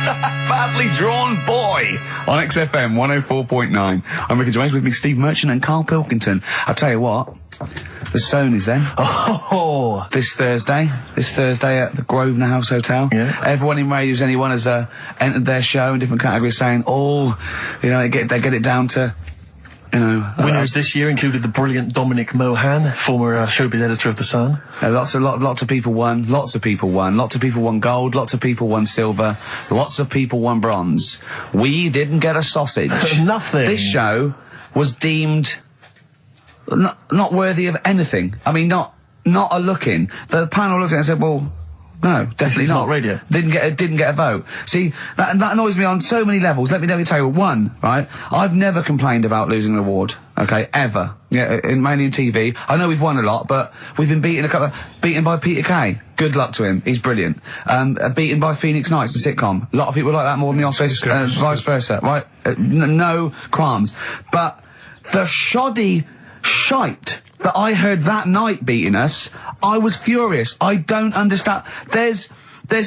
Badly Drawn Boy on XFM 104.9. I'm Ricky Gervais, with me Steve Merchant and Karl Pilkington. I'll tell you what, the Stoney's then. Oh! This Thursday at the Grosvenor House Hotel. Yeah. Everyone in Radio's Anyone has entered their show in different categories saying, they get it down to, Winners this year included the brilliant Dominic Mohan, former showbiz editor of The Sun. Lots of people won. Lots of people won gold. Lots of people won silver. Lots of people won bronze. We didn't get a sausage. Nothing. This show was deemed not worthy of anything. I mean, not a look-in. The panel looked at it and said, well, no, definitely not radio. Didn't get a vote. See, that annoys me on so many levels. Let me tell you, one, right? I've never complained about losing an award, okay, ever. Yeah, mainly in TV. I know we've won a lot, but we've been beaten by Peter Kay. Good luck to him. He's brilliant. Beaten by Phoenix Nights, the sitcom. A lot of people like that more than the Oscars, vice versa, right? No qualms. But the shoddy shite that I heard that night beating us, I was furious. I don't understand. There's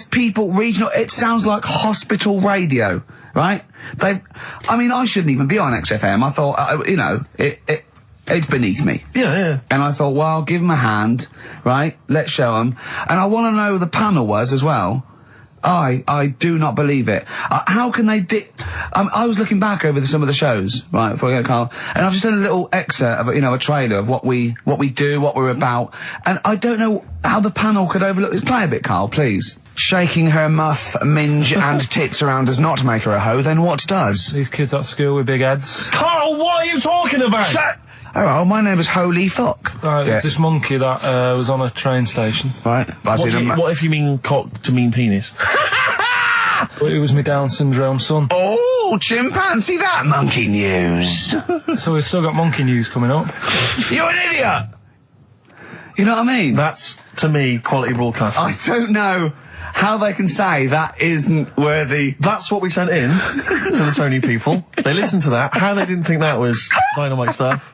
people, regional, it sounds like hospital radio, right? I shouldn't even be on XFM. I thought, it's beneath me. Yeah. And I thought, well, give them a hand, right? Let's show them. And I want to know who the panel was as well. I do not believe it. How can they I was looking back over some of the shows, right, before I get Karl, and I've just done a little excerpt of, a trailer of what we do, what we're about, and I don't know how the panel could overlook this. Play a bit, Karl, please. Shaking her muff, minge and tits around does not make her a hoe, then what does? These kids at school with big heads. Karl, what are you talking about? Shut! Oh, my name is Holy Fuck. Right, it's this monkey that was on a train station. Right. What if you mean cock to mean penis? It was my Down syndrome son. Oh, chimpanzee, that monkey news. So we've still got monkey news coming up. You're an idiot! You know what I mean? That's, to me, quality broadcasting. I don't know how they can say that isn't worthy. That's what we sent in to the Sony people. They listened to that. How they didn't think that was dynamite stuff,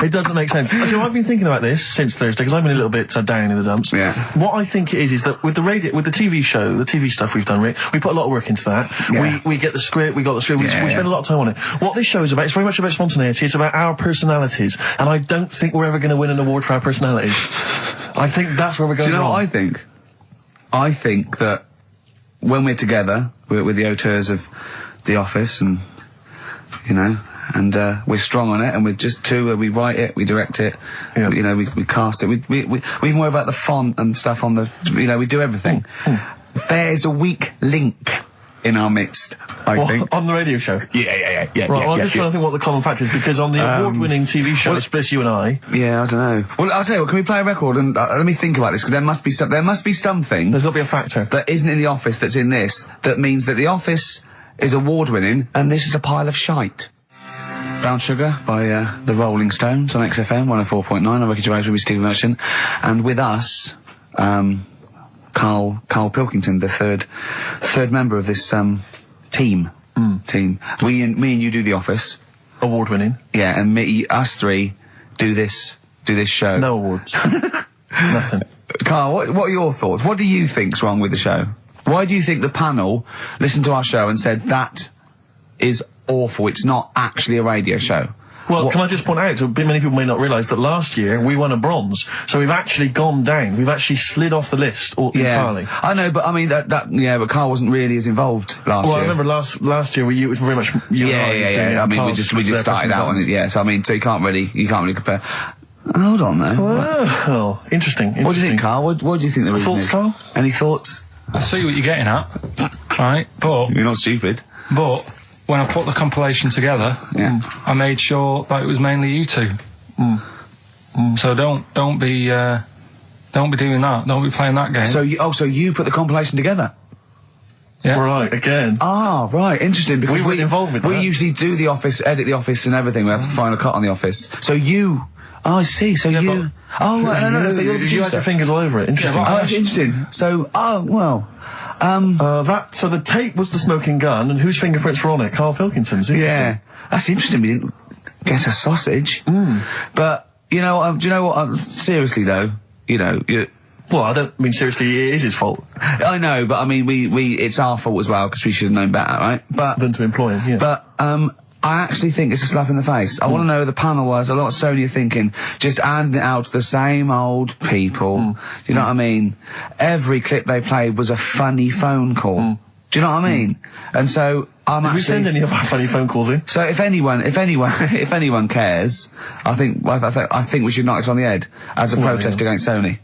it doesn't make sense. Actually, I've been thinking about this since Thursday, because I've been a little bit down in the dumps. Yeah. What I think it is that with the TV show, the TV stuff we've done, Rick, we put a lot of work into that. Yeah. We get the script, we spend a lot of time on it. What this show is about, it's very much about spontaneity, it's about our personalities, and I don't think we're ever going to win an award for our personalities. I think that's where we're going wrong. Do you know what I think? I think that when we're together, we're the auteurs of The Office, and, and we're strong on it, and we're just two, we write it, we direct it, we cast it, we even worry about the font and stuff on the, we do everything. There's a weak link in our midst, I think. On the radio show? Yeah. Right, well, I'm just trying to think what the common factor is, because on the award-winning TV show, Splish You and I... Yeah, I don't know. Well, I'll tell you what, can we play a record and let me think about this, because there must be something... There's got to be a factor. ...that isn't in The Office that's in this, that means that The Office is award-winning, and this is a pile of shite. Brown Sugar by the Rolling Stones on XFM 104.9. I'm Ricky Gervais with Steve Merchant, and with us, Karl Pilkington, the third member of this team. Me and you do The Office. Award-winning. Yeah, and us three do this show. No awards. Nothing. Karl, what are your thoughts? What do you think's wrong with the show? Why do you think the panel listened to our show and said that is awful, it's not actually a radio show? Well, can I just point out, many people may not realise that last year we won a bronze, so we've actually gone down. We've actually slid off the list entirely. I know, but I mean but Karl wasn't really as involved last year. Well, I remember last year it was very much you and I. Yeah. I mean, we just started out on it. Yeah, so I mean, so you can't really compare. Hold on, though. Well, interesting. What do you think, Karl? What do you think the reason is? Thoughts, Karl? Any thoughts? I see what you're getting at, right? But you're not stupid. But when I put the compilation together, I made sure that it was mainly you two. So don't be doing that. Don't be playing that game. So you put the compilation together? Yeah. Right, again. Ah, right, interesting, because we weren't involved with that. We usually do The Office, edit The Office and everything. We have the final cut on The Office. So you... Oh, I see, so you... Oh, right, no, so you're the producer. You had your fingers all over it. Interesting. Oh, that's interesting. So, so the tape was the smoking gun, and whose fingerprints were on it? Karl Pilkington's. Yeah. That's interesting, we didn't get a sausage. But, do you know what, seriously though, Well, I don't mean seriously, it is his fault. I know, but I mean, it's our fault as well, because we should have known better, right? But Than to employ him, yeah. But, I actually think it's a slap in the face. I want to know who the panel was. A lot of Sony are thinking, just handing it out to the same old people. You know what I mean? Every clip they played was a funny phone call. Do you know what I mean? And so, Did we send any of our funny phone calls in? So if anyone cares, I think we should knock this on the head as a protest against Sony.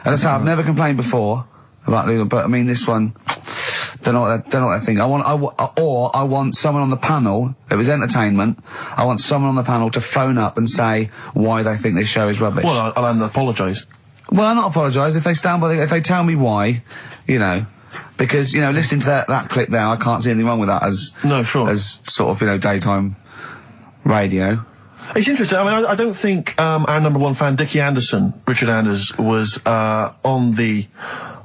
And that's how I've never complained before about Lula, but I mean this one, don't know what they think. I want someone on the panel. It was entertainment. I want someone on the panel to phone up and say why they think this show is rubbish. Well, I'll apologise. Well, I'll not apologise if they stand by. If they tell me why, you know. Because, you know, listening to that clip there, I can't see anything wrong with that as sort of, you know, daytime radio. It's interesting. I mean, I don't think our number one fan, Dickie Anderson, Richard Anders, was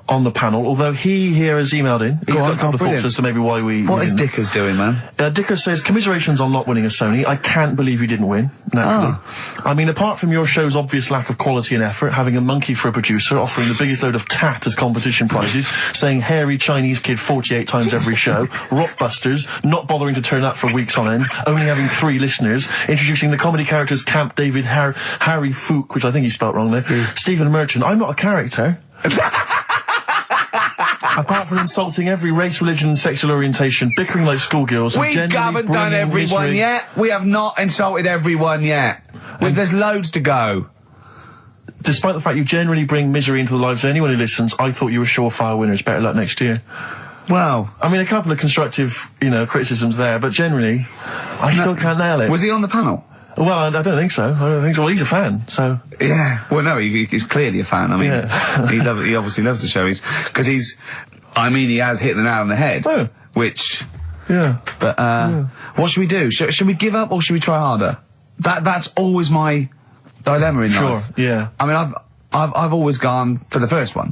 on the panel, although he here has emailed in. He's got a couple of thoughts as to maybe why we... What is Dickers doing, man? Dickers says, commiserations on not winning a Sony. I can't believe you didn't win, naturally. I mean, apart from your show's obvious lack of quality and effort, having a monkey for a producer, offering the biggest load of tat as competition prizes, saying hairy Chinese kid 48 times every show, Rockbusters, not bothering to turn up for weeks on end, only having 3 listeners, introducing the comedy characters Camp David, Harry Fook, which I think he spelt wrong there, Stephen Merchant. I'm not a character. Apart from insulting every race, religion and sexual orientation, bickering like schoolgirls... We haven't done everyone yet. We have not insulted everyone yet. There's loads to go. Despite the fact you generally bring misery into the lives of anyone who listens, I thought you were surefire winners. Better luck next year. Well... I mean, a couple of constructive, you know, criticisms there, but generally, I still can't nail it. Was he on the panel? Well, I don't think so. Well, he's a fan, so... Yeah. Well, no, he's clearly a fan. I mean, he obviously loves the show. Because he has hit the nail on the head. Oh. Which... Yeah. But, what should we do? Should we give up or should we try harder? That's always my dilemma in life. Sure, yeah. I mean, I've always gone for the first one.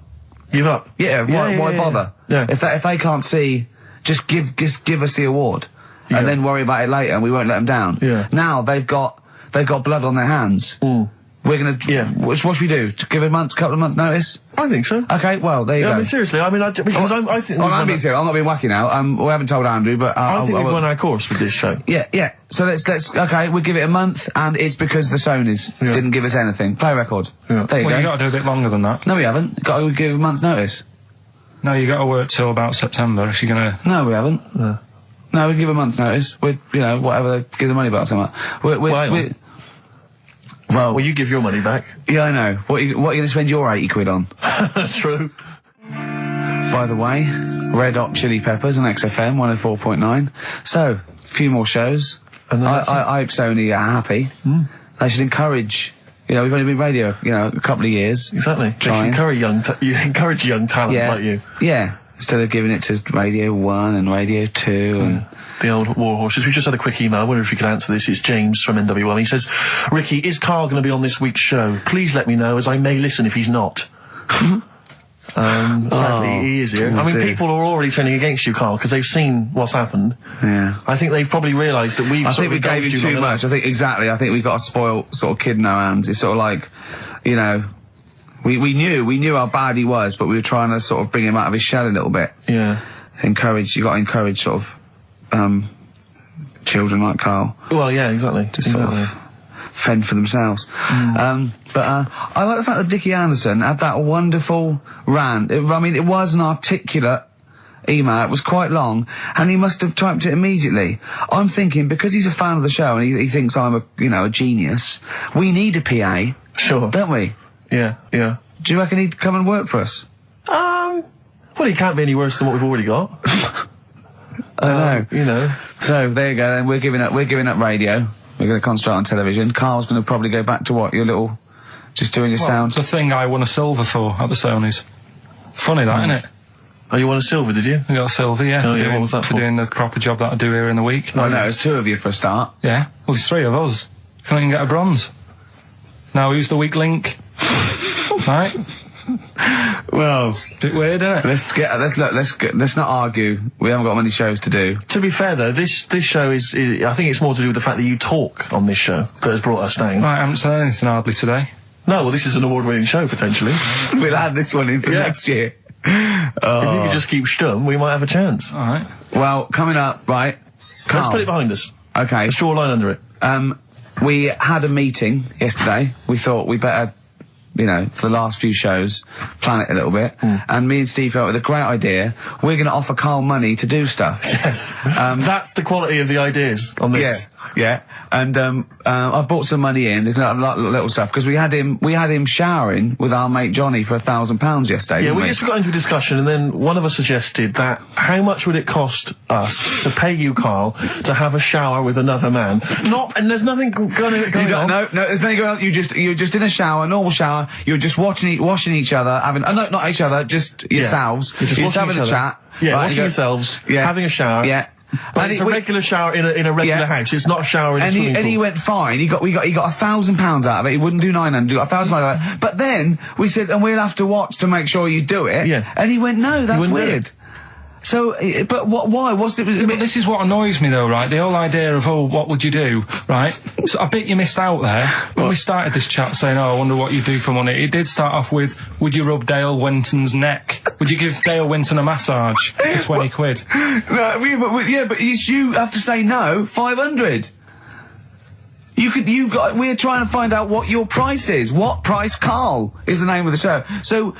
Give up? Yeah, why bother? Yeah. If they can't see, just give us the award. And then worry about it later and we won't let them down. Yeah. Now they've got blood on their hands. We're gonna... What should we do? To give a couple of months notice? I think so. Okay, well, there you go. I mean, seriously, I mean, I think... I'm being serious, I'm not being wacky now. We haven't told Andrew, but... I think we've won our course with this show. Yeah. So let's okay, we'll give it a month, and it's because the Sonys didn't give us anything. Play a record. Yeah. There you go. You got to do a bit longer than that. No, we haven't. Got to give a month's notice. No, you got to work till about September if you're gonna... No, we haven't. No, we give a month's notice. We'd, you know, whatever, give the money back or something. Well, you give your money back. Yeah, I know. What are you going to spend your 80 quid on? True. By the way, Red Hot Chili Peppers on XFM 104.9. So, a few more shows. And I hope Sony are happy. They should encourage... You know, we've only been radio, you know, a couple of years. Exactly. You encourage young talent like you. Yeah. Instead of giving it to Radio 1 and Radio 2 and... The old war horses. We just had a quick email. I wonder if you could answer this. It's James from NW1. He says, Ricky, is Karl going to be on this week's show? Please let me know, as I may listen if he's not. Sadly, he is here. I mean, people are already turning against you, Karl, because they've seen what's happened. Yeah. I think they've probly realised that I think we gave him too much. I think we've got a spoiled sort of kid in our hands. It's sort of like, you know... We knew how bad he was, but we were trying to sort of bring him out of his shell a little bit. Yeah. You got to encourage sort of, children like Karl. Well, yeah, exactly. To sort of fend for themselves. I like the fact that Dickie Anderson had that wonderful rant. It was an articulate email. It was quite long, and he must have typed it immediately. I'm thinking, because he's a fan of the show and he thinks I'm a genius, we need a PA. Sure. Don't we? Yeah. Do you reckon he'd come and work for us? Well, he can't be any worse than what we've already got. I know. You know. So, there you go then. We're giving up radio. We're going to concentrate on television. Karl's going to probably go back to what? Your little... Just doing your sound? The thing I won a silver for at the Sonys. Funny that, isn't it? Oh, you won a silver, did you? I got a silver, yeah. Oh, yeah, what was that for? For doing the proper job that I do here in the week. I know, it's 2 of you for a start. Yeah. Well, there's 3 of us. Can't even get a bronze. Now, who's the weak link? Right? Well, bit weird, isn't it? Let's not argue. We haven't got many shows to do. To be fair though, this show is I think it's more to do with the fact that you talk on this show that has brought us down. Right, I haven't said anything hardly today. No, well, this is an award-winning show, potentially. We'll add this one in for next year. If you could just keep stum, we might have a chance. All right. Well, coming up, right. Let's put it behind us. Okay. Let's draw a line under it. We had a meeting yesterday. We thought we better, you know, for the last few shows, plan it a little bit. And me and Steve came up with a great idea. We're going to offer Karl money to do stuff. Yes. That's the quality of the ideas on this. Yeah. And I bought some money in, little stuff, because we had him showering with our mate Johnny for £1,000 yesterday. Yeah, we got into a discussion, and then one of us suggested that how much would it cost us to pay you, Karl, to have a shower with another man? And there's nothing going on. No, there's nothing going on. You're just in a shower, normal shower. You're just washing each other, having no, not each other, just yourselves. You're just having a chat. Yeah, right, washing yourselves. Yeah. Having a shower. Yeah. But it's a regular shower in a regular house. It's not a shower in a swimming pool. And he went fine. He got £1,000 out of it. He wouldn't do 900. He got £1,000 out of it. But then we said, and we'll have to watch to make sure you do it. Yeah. And he went, no, that's weird. So, but why? But this is what annoys me, though, right? The whole idea of, what would you do, right? So I bet you missed out there when we started this chat saying, I wonder what you do for money. It did start off with, would you rub Dale Winton's neck? Would you give Dale Winton a massage for 20 quid? No, but you have to say no, 500. We're trying to find out what your price is. What price, Karl, is the name of the show. So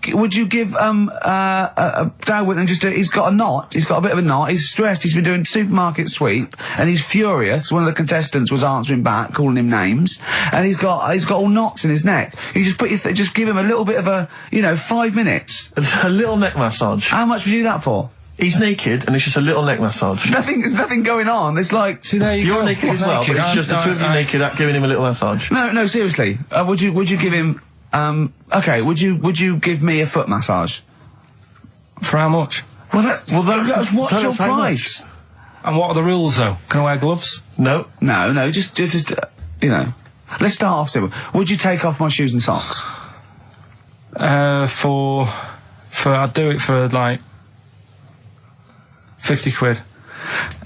would you give, Dale Winton he's got a knot, he's got a bit of a knot, he's stressed, he's been doing supermarket sweep, and he's furious. One of the contestants was answering back, calling him names, and he's got all knots in his neck. You just give him a little bit of a, 5 minutes. A little neck massage. How much would you do that for? He's naked, and it's just a little neck massage. There's nothing going on. It's like... See, there You're naked as well, but it's just the two of you naked giving him a little massage. No, seriously. Would you give him... okay, would you give me a foot massage? For how much? Well, that's what's your price? And what are the rules, though? Can I wear gloves? No, just Let's start off simple. Would you take off my shoes and socks? I'd do it for, like... 50 quid.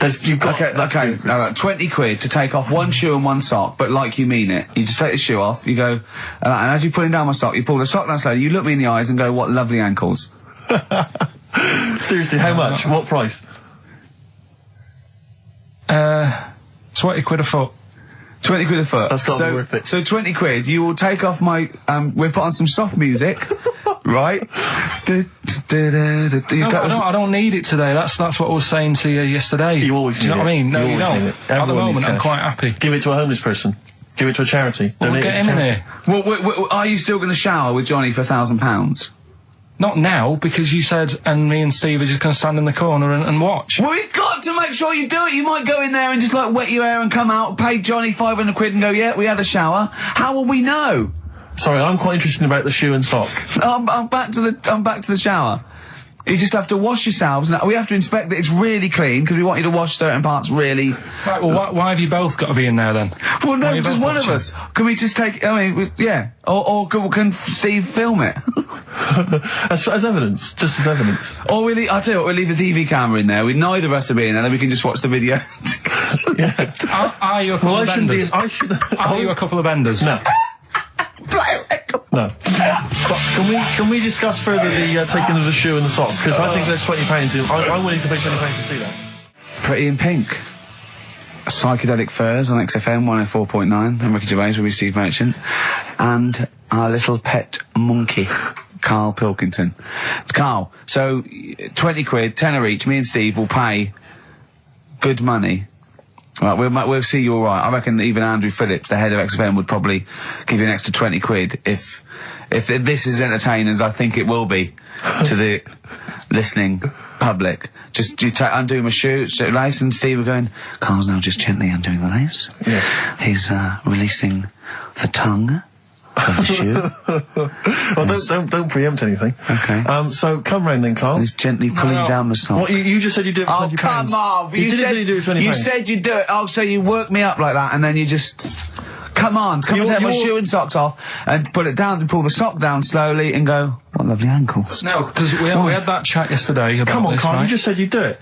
Okay, 20 quid to take off one shoe and one sock, but like you mean it. You just take the shoe off, you go, and as you're putting down my sock, you pull the sock down slowly, you look me in the eyes and go, what lovely ankles. Seriously, how much? What price? 20 quid a foot. 20 quid a foot. That's got to be worth it. So 20 quid, you will take off my, we'll put on some soft music, right? I don't need it today. That's what I was saying to you yesterday. You always do. You know what I mean? No, you don't. At the moment, I'm quite happy. Give it to a homeless person. Give it to a charity. We'll get him in here. Well, are you still going to shower with Johnny for £1,000? Not now, because you said, and me and Steve are just going to stand in the corner and watch. Well, we've got to make sure you do it. You might go in there and just, wet your hair and come out, pay Johnny 500 quid and go, yeah, we had a shower. How will we know? Sorry, I'm quite interested about the shoe and sock. I'm back to the shower. You just have to wash yourselves. Now, we have to inspect that it's really clean, because we want you to wash certain parts really... Right, well, why have you both got to be in there, then? Well, no, just one of us. Can we just take... Or can Steve film it? as evidence. Just as evidence. Or I'll tell you what, we'll leave the TV camera in there. Neither of us to be in there, then we can just watch the video. Are you a couple of benders? Are you a couple of benders? No. No. But can we discuss further the taking of the shoe and the sock? Because I think there's £20 in. I'm willing to pay £20 to see that. Pretty in Pink. Psychedelic Furs on XFM 104.9. I'm Ricky Gervais with Steve Merchant. And our little pet monkey, Karl Pilkington. It's Karl. So, 20 quid, tenner each. Me and Steve will pay good money. Right, we'll see you all right. I reckon even Andrew Phillips, the head of XFM, would probably give you an extra 20 quid if this is entertaining as I think it will be to the listening public. Just undo my lace, and Steve were going, Karl's now just gently undoing the lace. Yeah. He's releasing the tongue of the shoe. Well, don't preempt anything. Okay. So come round then, Karl. He's gently pulling down the sock. What, you just said you'd do it for £20. Oh, come on. You didn't do it for £20. You said you'd do it. Oh, so you work me up like that, and then you just... Come and take my shoe and socks off, and put it down, and pull the sock down slowly, and go, what lovely ankles. No, because we had that chat yesterday about Come on, this, Karl, right? you just said you'd do it.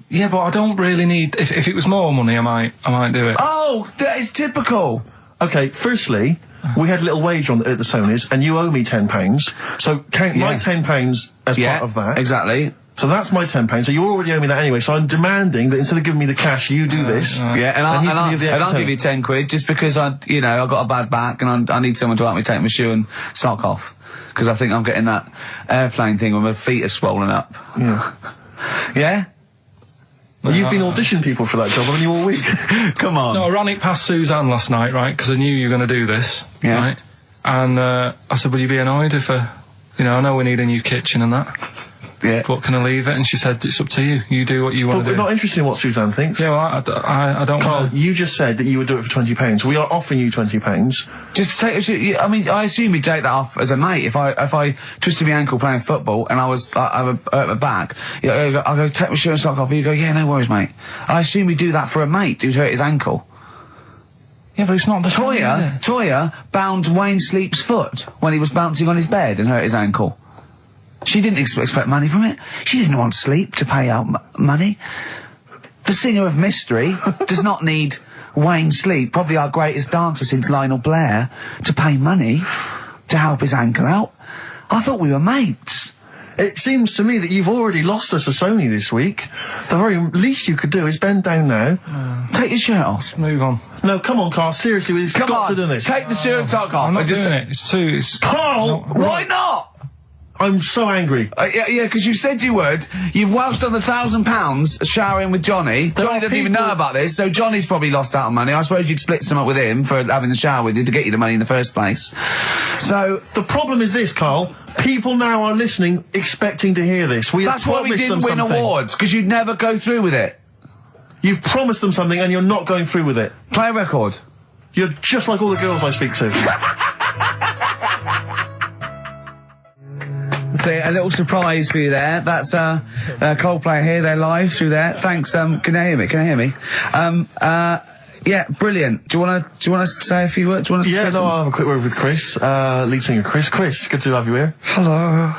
Yeah, but I don't really need... If it was more money, I might do it. Oh, that is typical. Okay, firstly, we had a little wage on at the Sonys, and you owe me £10. So count my £10 as part of that. Exactly. So that's my £10. So you already owe me that anyway. So I'm demanding that instead of giving me the cash, you do this. Yeah, and I'll give you 10 quid just because I've got a bad back and I need someone to help me take my shoe and sock off. Because I think I'm getting that airplane thing where my feet are swollen up. Yeah. Yeah? Well, you've been auditioning people for that job, haven't you, all week? Come on. No, I ran it past Suzanne last night, right, because I knew you were going to do this, right? And I said, would you be annoyed if, I know we need a new kitchen and that. Yeah. But can I leave it? And she said, it's up to you. You do what you want to do. We're not interested in what Suzanne thinks. Yeah, well, I don't Carl, you just said that you would do it for £20. We are offering you £20. Just take. I mean, I assume you'd take that off as a mate. If I twisted my ankle playing football and I was hurt my back, I'll go take my shirt and sock off. You go, yeah, no worries, mate. I assume you do that for a mate who's hurt his ankle. Yeah, but it's not the same, is it? Toya bound Wayne Sleep's foot when he was bouncing on his bed and hurt his ankle. She didn't expect money from it. She didn't want Sleep to pay out money. The singer of Mystery does not need Wayne Sleep, probably our greatest dancer since Lionel Blair, to pay money to help his ankle out. I thought we were mates. It seems to me that you've already lost us a Sony this week. The very least you could do is bend down now. Take your shirt off. Let's move on. No, come on, Carl. Seriously, we've got to do this. Take the shirt and sock off. I'm not doing it. It's too... Carl! Why not? I'm so angry. Yeah, because you said you would. You've welched on the £1,000 showering with Johnny. Johnny doesn't even know about this, so Johnny's probably lost out on money. I suppose you'd split some up with him for having the shower with you to get you the money in the first place. So the problem is this, Carl. People now are listening, expecting to hear this. That's why we didn't win awards, because you'd never go through with it. You've promised them something and you're not going through with it. Play a record. You're just like all the girls I speak to. See, a little surprise for you there. That's Coldplay here. They're live through there. Thanks. Can you hear me? Can you hear me? Yeah, brilliant. Do you want to say a few words? Do you want to I'll have a quick word with Chris, lead singer Chris. Chris, good to have you here. Hello.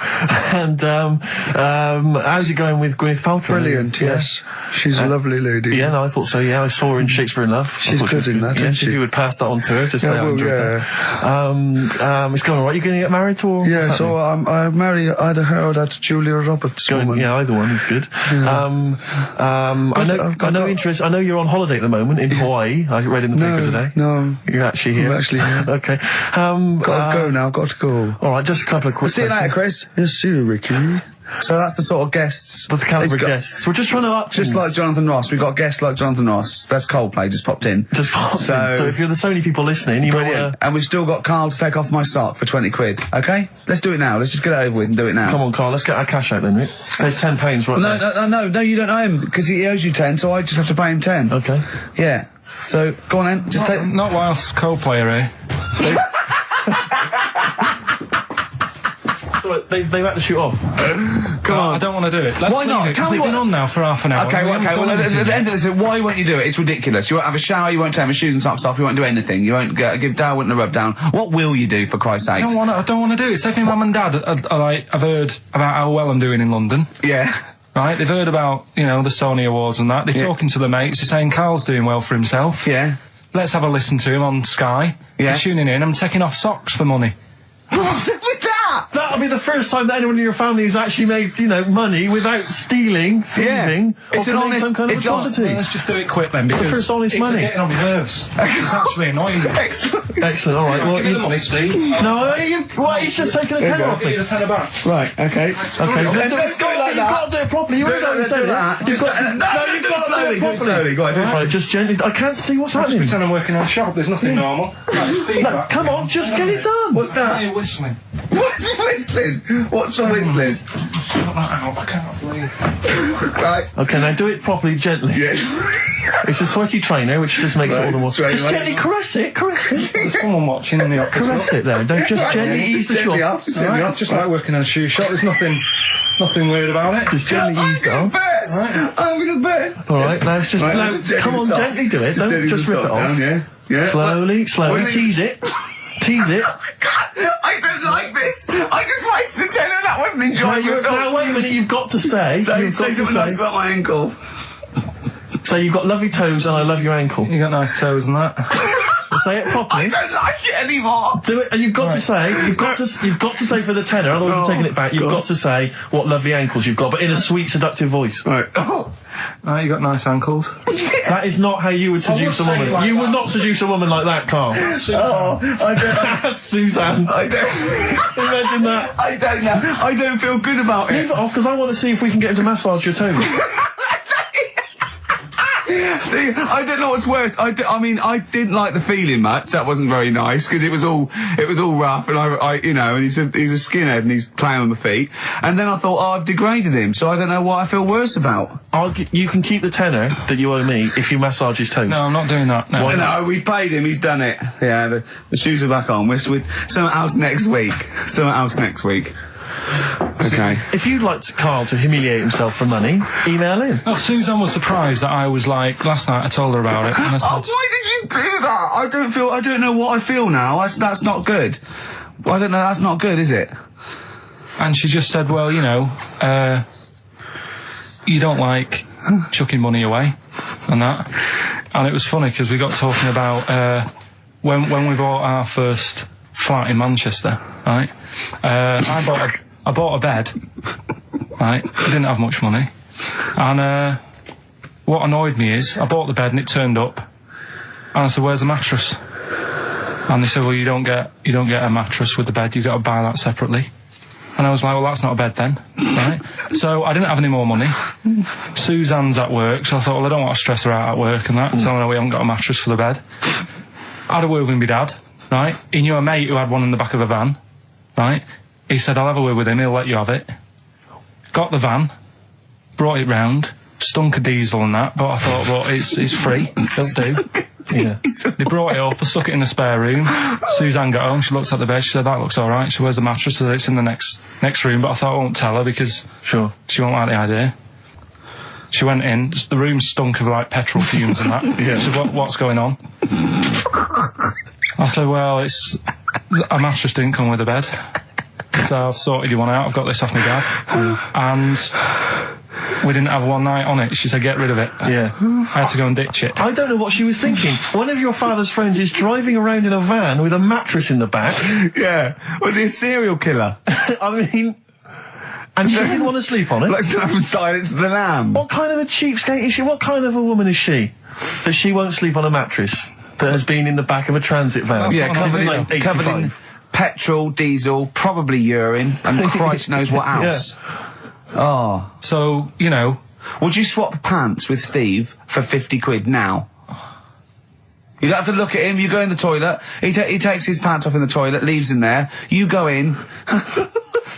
And how's it going with Gwyneth Paltrow? Brilliant. Yes, she's a lovely lady. Yeah, no, I thought so. Yeah, I saw her in Shakespeare in Love. She's good in that, isn't she? If you would pass that on to her, just say I enjoyed that. It's going all right. You going to get married or? Yeah, so I marry either her or that Julia Roberts woman. Yeah, either one is good. Yeah. I know you're on holiday at the moment in Hawaii. I read in the paper today. No, you're actually here. I'm actually here. Okay. Got to go now. Got to go. All right, just a couple of quick. See you later, Chris. Yes, see you, Ricky. So that's the sort of guests. That's the caliber of guests. We're just trying to up just like Jonathan Ross. We've got guests like Jonathan Ross. That's Coldplay. Just popped in. So if you're the Sony people listening, you might want to. And we've still got Carl to take off my sock for 20 quid. Okay, let's do it now. Let's just get it over with and do it now. Come on, Carl. Let's get our cash out then, Rick. There's £10 right there. No. You don't owe him because he owes you 10, so I just have to pay him 10. Okay. Yeah. So go on then. Just take. Not whilst Coldplay are here. They've had to shoot off. Come on. I don't want to do it. Why not? Tell me They've been on now for half an hour. Okay, well, at the end of this, why won't you do it? It's ridiculous. You won't have a shower, you won't take my shoes and socks off, you won't do anything. You won't give Darwin a rub down. What will you do, for Christ's sake? I don't want to do it. Say if my mum and dad have heard about how well I'm doing in London. Yeah. Right, they've heard about, the Sony Awards and that. They're talking to the mates, they're saying Carl's doing well for himself. Yeah. Let's have a listen to him on Sky. Yeah. They're tuning in, I'm taking off socks for money. What's up with that? That'll be the first time that anyone in your family has actually made, money without stealing, thieving, It's or an honest, some kind of atrocity. Let's just do it quick then, because the first honest money. It's getting on my nerves. It's actually annoying me. Excellent, all right. Well, give me the money, Steve. No, he's just taking a tenner off me. Give me the tenner back. Right, okay. Let's go like that. You've got to do it properly. You already know you said that. You've got to do it slowly. Go on, do it Right, just gently. I can't see what's happening. Just pretend I'm working in a shop. There's nothing normal. No, come on, just get it done. What's Why are that? you whistling? What's whistling? What's the whistling? Shut that out. I can't breathe. Right. Okay, now do it properly, gently. Yeah. It's a sweaty trainer, which just makes it all the more. Straight Just away. gently caress it. There's someone watching in the office. Caress it there. Don't just gently ease the shot. Just like working in a shoe shop. There's nothing weird about it. Just gently ease it off. I'm gonna burst. All right, now it's just. Right, Now, just come on, stop. gently do it. Don't just rip it off. Yeah. Slowly. Tease it. Tease it. I don't like this. I just wasted a tenner. That wasn't enjoyable at all. Now wait a minute. You've got to say. Say something nice about my ankle. Say you've got lovely toes and I love your ankle. You got nice toes and that. Say it properly. I don't like it anymore. Do it, and you've got to say, you've got to say for the tenor, otherwise I'm taking it back, you've got to say what lovely ankles you've got, but in a sweet, seductive voice. Right. You got nice ankles. That is not how you would seduce a woman. Like You would not seduce a woman like that, Carl. I don't. Suzanne. I don't. Imagine that. I don't know. I don't feel good about Leave it. it off, because I want to see if we can get him to massage your toes. See, I don't know what's worse. I mean, I didn't like the feeling much. That wasn't very nice because it was all rough, and and he's a skinhead and he's playing on the feet. And then I thought, I've degraded him, so I don't know what I feel worse about. You can keep the tenner that you owe me if you massage his toes. No, I'm not doing that. No. Why not? No, we paid him. He's done it. Yeah, the shoes are back on. We're something else next week. Okay. If you'd like Carl to humiliate himself for money, email in. Well, Suzanne was surprised that I was like, last night I told her about it, and I said, Oh, why did you do that? I don't know what I feel now. That's not good. I don't know, that's not good, is it? and she just said, well, you don't like chucking money away and that. And it was funny because we got talking about when we bought our first flat in Manchester, right? I bought a bed, right? I didn't have much money, and what annoyed me is I bought the bed and it turned up, and I said, "Where's the mattress?" And they said, "Well, you don't get a mattress with the bed. You got to buy that separately." And I was like, "Well, that's not a bed then, right?" So I didn't have any more money. Suzanne's at work, so I thought, well, I don't want to stress her out at work and that, and telling her we haven't got a mattress for the bed. I had a word with my dad, right? He knew a mate who had one in the back of a van, right? He said, I'll have a word with him, he'll let you have it. Got the van, brought it round, stunk of diesel and that, but I thought, well, it's free, it'll do. Yeah. They brought it up, I stuck it in the spare room. Suzanne got home, she looked at the bed, she said, that looks alright. She, where's the mattress? She said, it's in the next room, but I thought I won't tell her because sure, she won't like the idea. She went in, the room stunk of like petrol fumes and that. Yeah. She said, what's going on? I said, well, a mattress didn't come with the bed. So I've sorted you one out, I've got this off my dad. And we didn't have one night on it. She said, get rid of it. Yeah. I had to go and ditch it. I don't know what she was thinking. One of your father's friends is driving around in a van with a mattress in the back. Yeah. Was he a serial killer? I mean... And she didn't want to sleep on it? Let's have Silence the Lamb. What kind of a cheapskate is she? What kind of a woman is she? That she won't sleep on a mattress that has been in the back of a transit van? Yeah, covered in petrol, diesel, probably urine, and Christ knows what else. Yeah. Oh. So, would you swap pants with Steve for 50 quid now? You don't have to look at him, you go in the toilet, he takes his pants off in the toilet, leaves them there, you go in,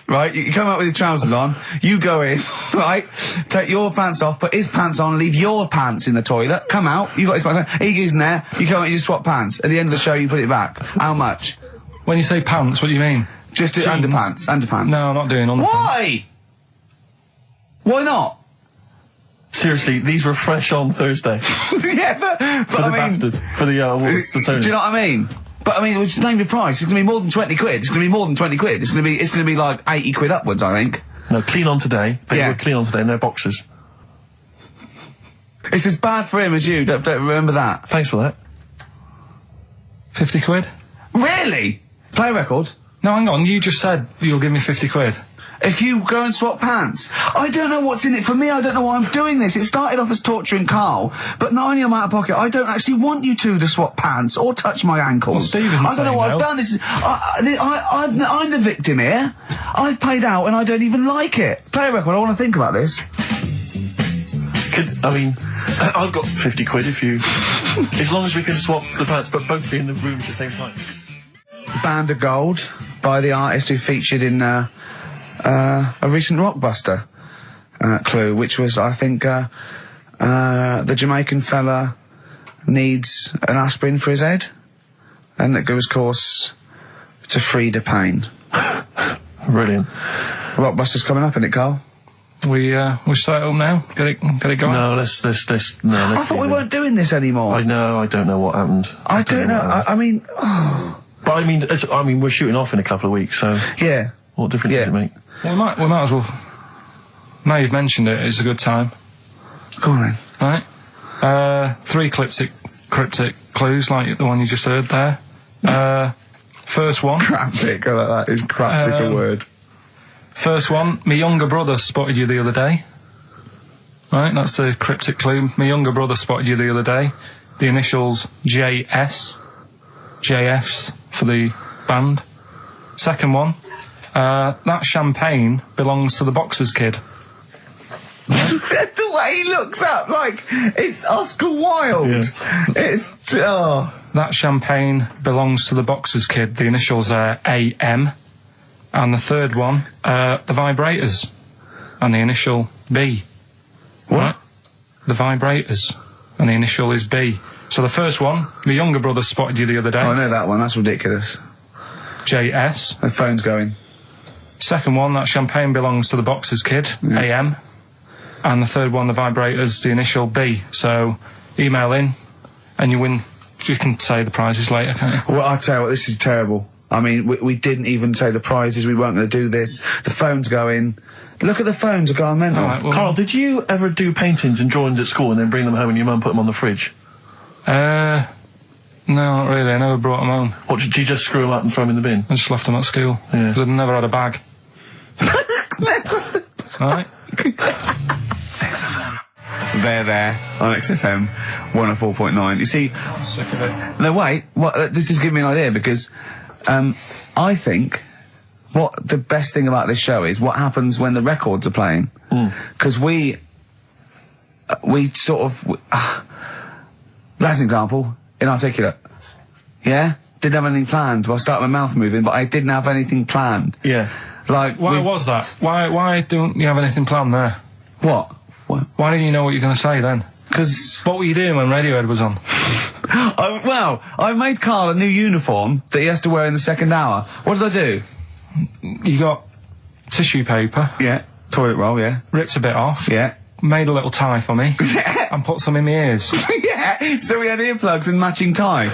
right, you come out with your trousers on, you go in, right, take your pants off, put his pants on, leave your pants in the toilet, come out, you got his pants on, he goes in there, you come out and you swap pants, at the end of the show you put it back. How much? When you say pants, what do you mean? Just underpants. No, I'm not doing underpants. Why? Why not? Seriously, these were fresh on Thursday. Yeah, but for the BAFTAs, for the awards, the Sonys. Do you know what I mean? But I mean, just name your price. It's gonna be more than 20 quid. It's gonna be more than 20 quid. It's gonna be like 80 quid upwards, I think. No, clean on today. They were clean on today in their boxes. It's as bad for him as you. Don't remember that. Thanks for that. 50 quid? Really? Play a record? No, hang on. You just said you'll give me 50 quid. If you go and swap pants. I don't know what's in it for me. I don't know why I'm doing this. It started off as torturing Carl, but not only am I out of pocket, I don't actually want you two to swap pants or touch my ankles. Well, Steve isn't I don't know what I've done. This is I'm the victim here. I've paid out and I don't even like it. Play a record. I want to think about this. I've got 50 quid if you... as long as we can swap the pants, but both be in the room at the same time. Band of Gold by the artist who featured in a recent Rockbuster clue, which was, I think, the Jamaican fella needs an aspirin for his head, and that goes, of course, to free the pain. Brilliant. Rockbuster's coming up, isn't it, Carl? We start up now. Get it going. No, let's I thought we weren't doing this anymore. I know. I don't know what happened. I don't know. I mean, but I mean, we're shooting off in a couple of weeks, so yeah. What difference does it make? Well, we might as well. Now you've mentioned it, it's a good time. Go on then. Right. 3 clips at cryptic clues like the one you just heard there. First one. Cryptic, I like that. Is cryptic a word? First one, my younger brother spotted you the other day. Right, that's the cryptic clue. My younger brother spotted you the other day. The initials JS. JS for the band. Second one, that champagne belongs to the Boxers Kid. That's the way he looks up, like, it's Oscar Wilde. Yeah. It's, That champagne belongs to the Boxers Kid. The initials are AM. And the third one, the vibrators. And the initial B. What? Right? The vibrators. And the initial is B. So the first one, the younger brother spotted you the other day. I know that one, that's ridiculous. JS. The phone's going. Second one, that champagne belongs to the Boxers Kid. AM. And the third one, the vibrators, the initial B. So email in and you win. You can say the prizes later, can't you? Well, I'll tell you what, this is terrible. I mean, we didn't even say the prizes, we weren't going to do this. The phone's going. Look at the phones are going mental. All right, well, Carl, did you ever do paintings and drawings at school and then bring them home and your mum put them on the fridge? no, not really. I never brought them home. What, did you just screw them up and throw them in the bin? I just left them at school. Yeah. 'Cause I'd never had a bag. Right? There, on XFM 104.9. You see, Sick of it. no, wait, this is giving me an idea because, I think what the best thing about this show is what happens when the records are playing. Because we sort of, that's an example, inarticulate. Yeah? Didn't have anything planned. Well, I started my mouth moving, but I didn't have anything planned. Yeah. Like, Why was that? Why don't you have anything planned there? What? Why didn't you know what you're going to say then? Because, What were you doing when Radiohead was on? I made Carl a new uniform that he has to wear in the second hour. What did I do? You got tissue paper, Yeah. Toilet roll, yeah. ripped a bit off, Yeah. made a little tie for me, and put some in my ears. Yeah, so we had earplugs and matching tie.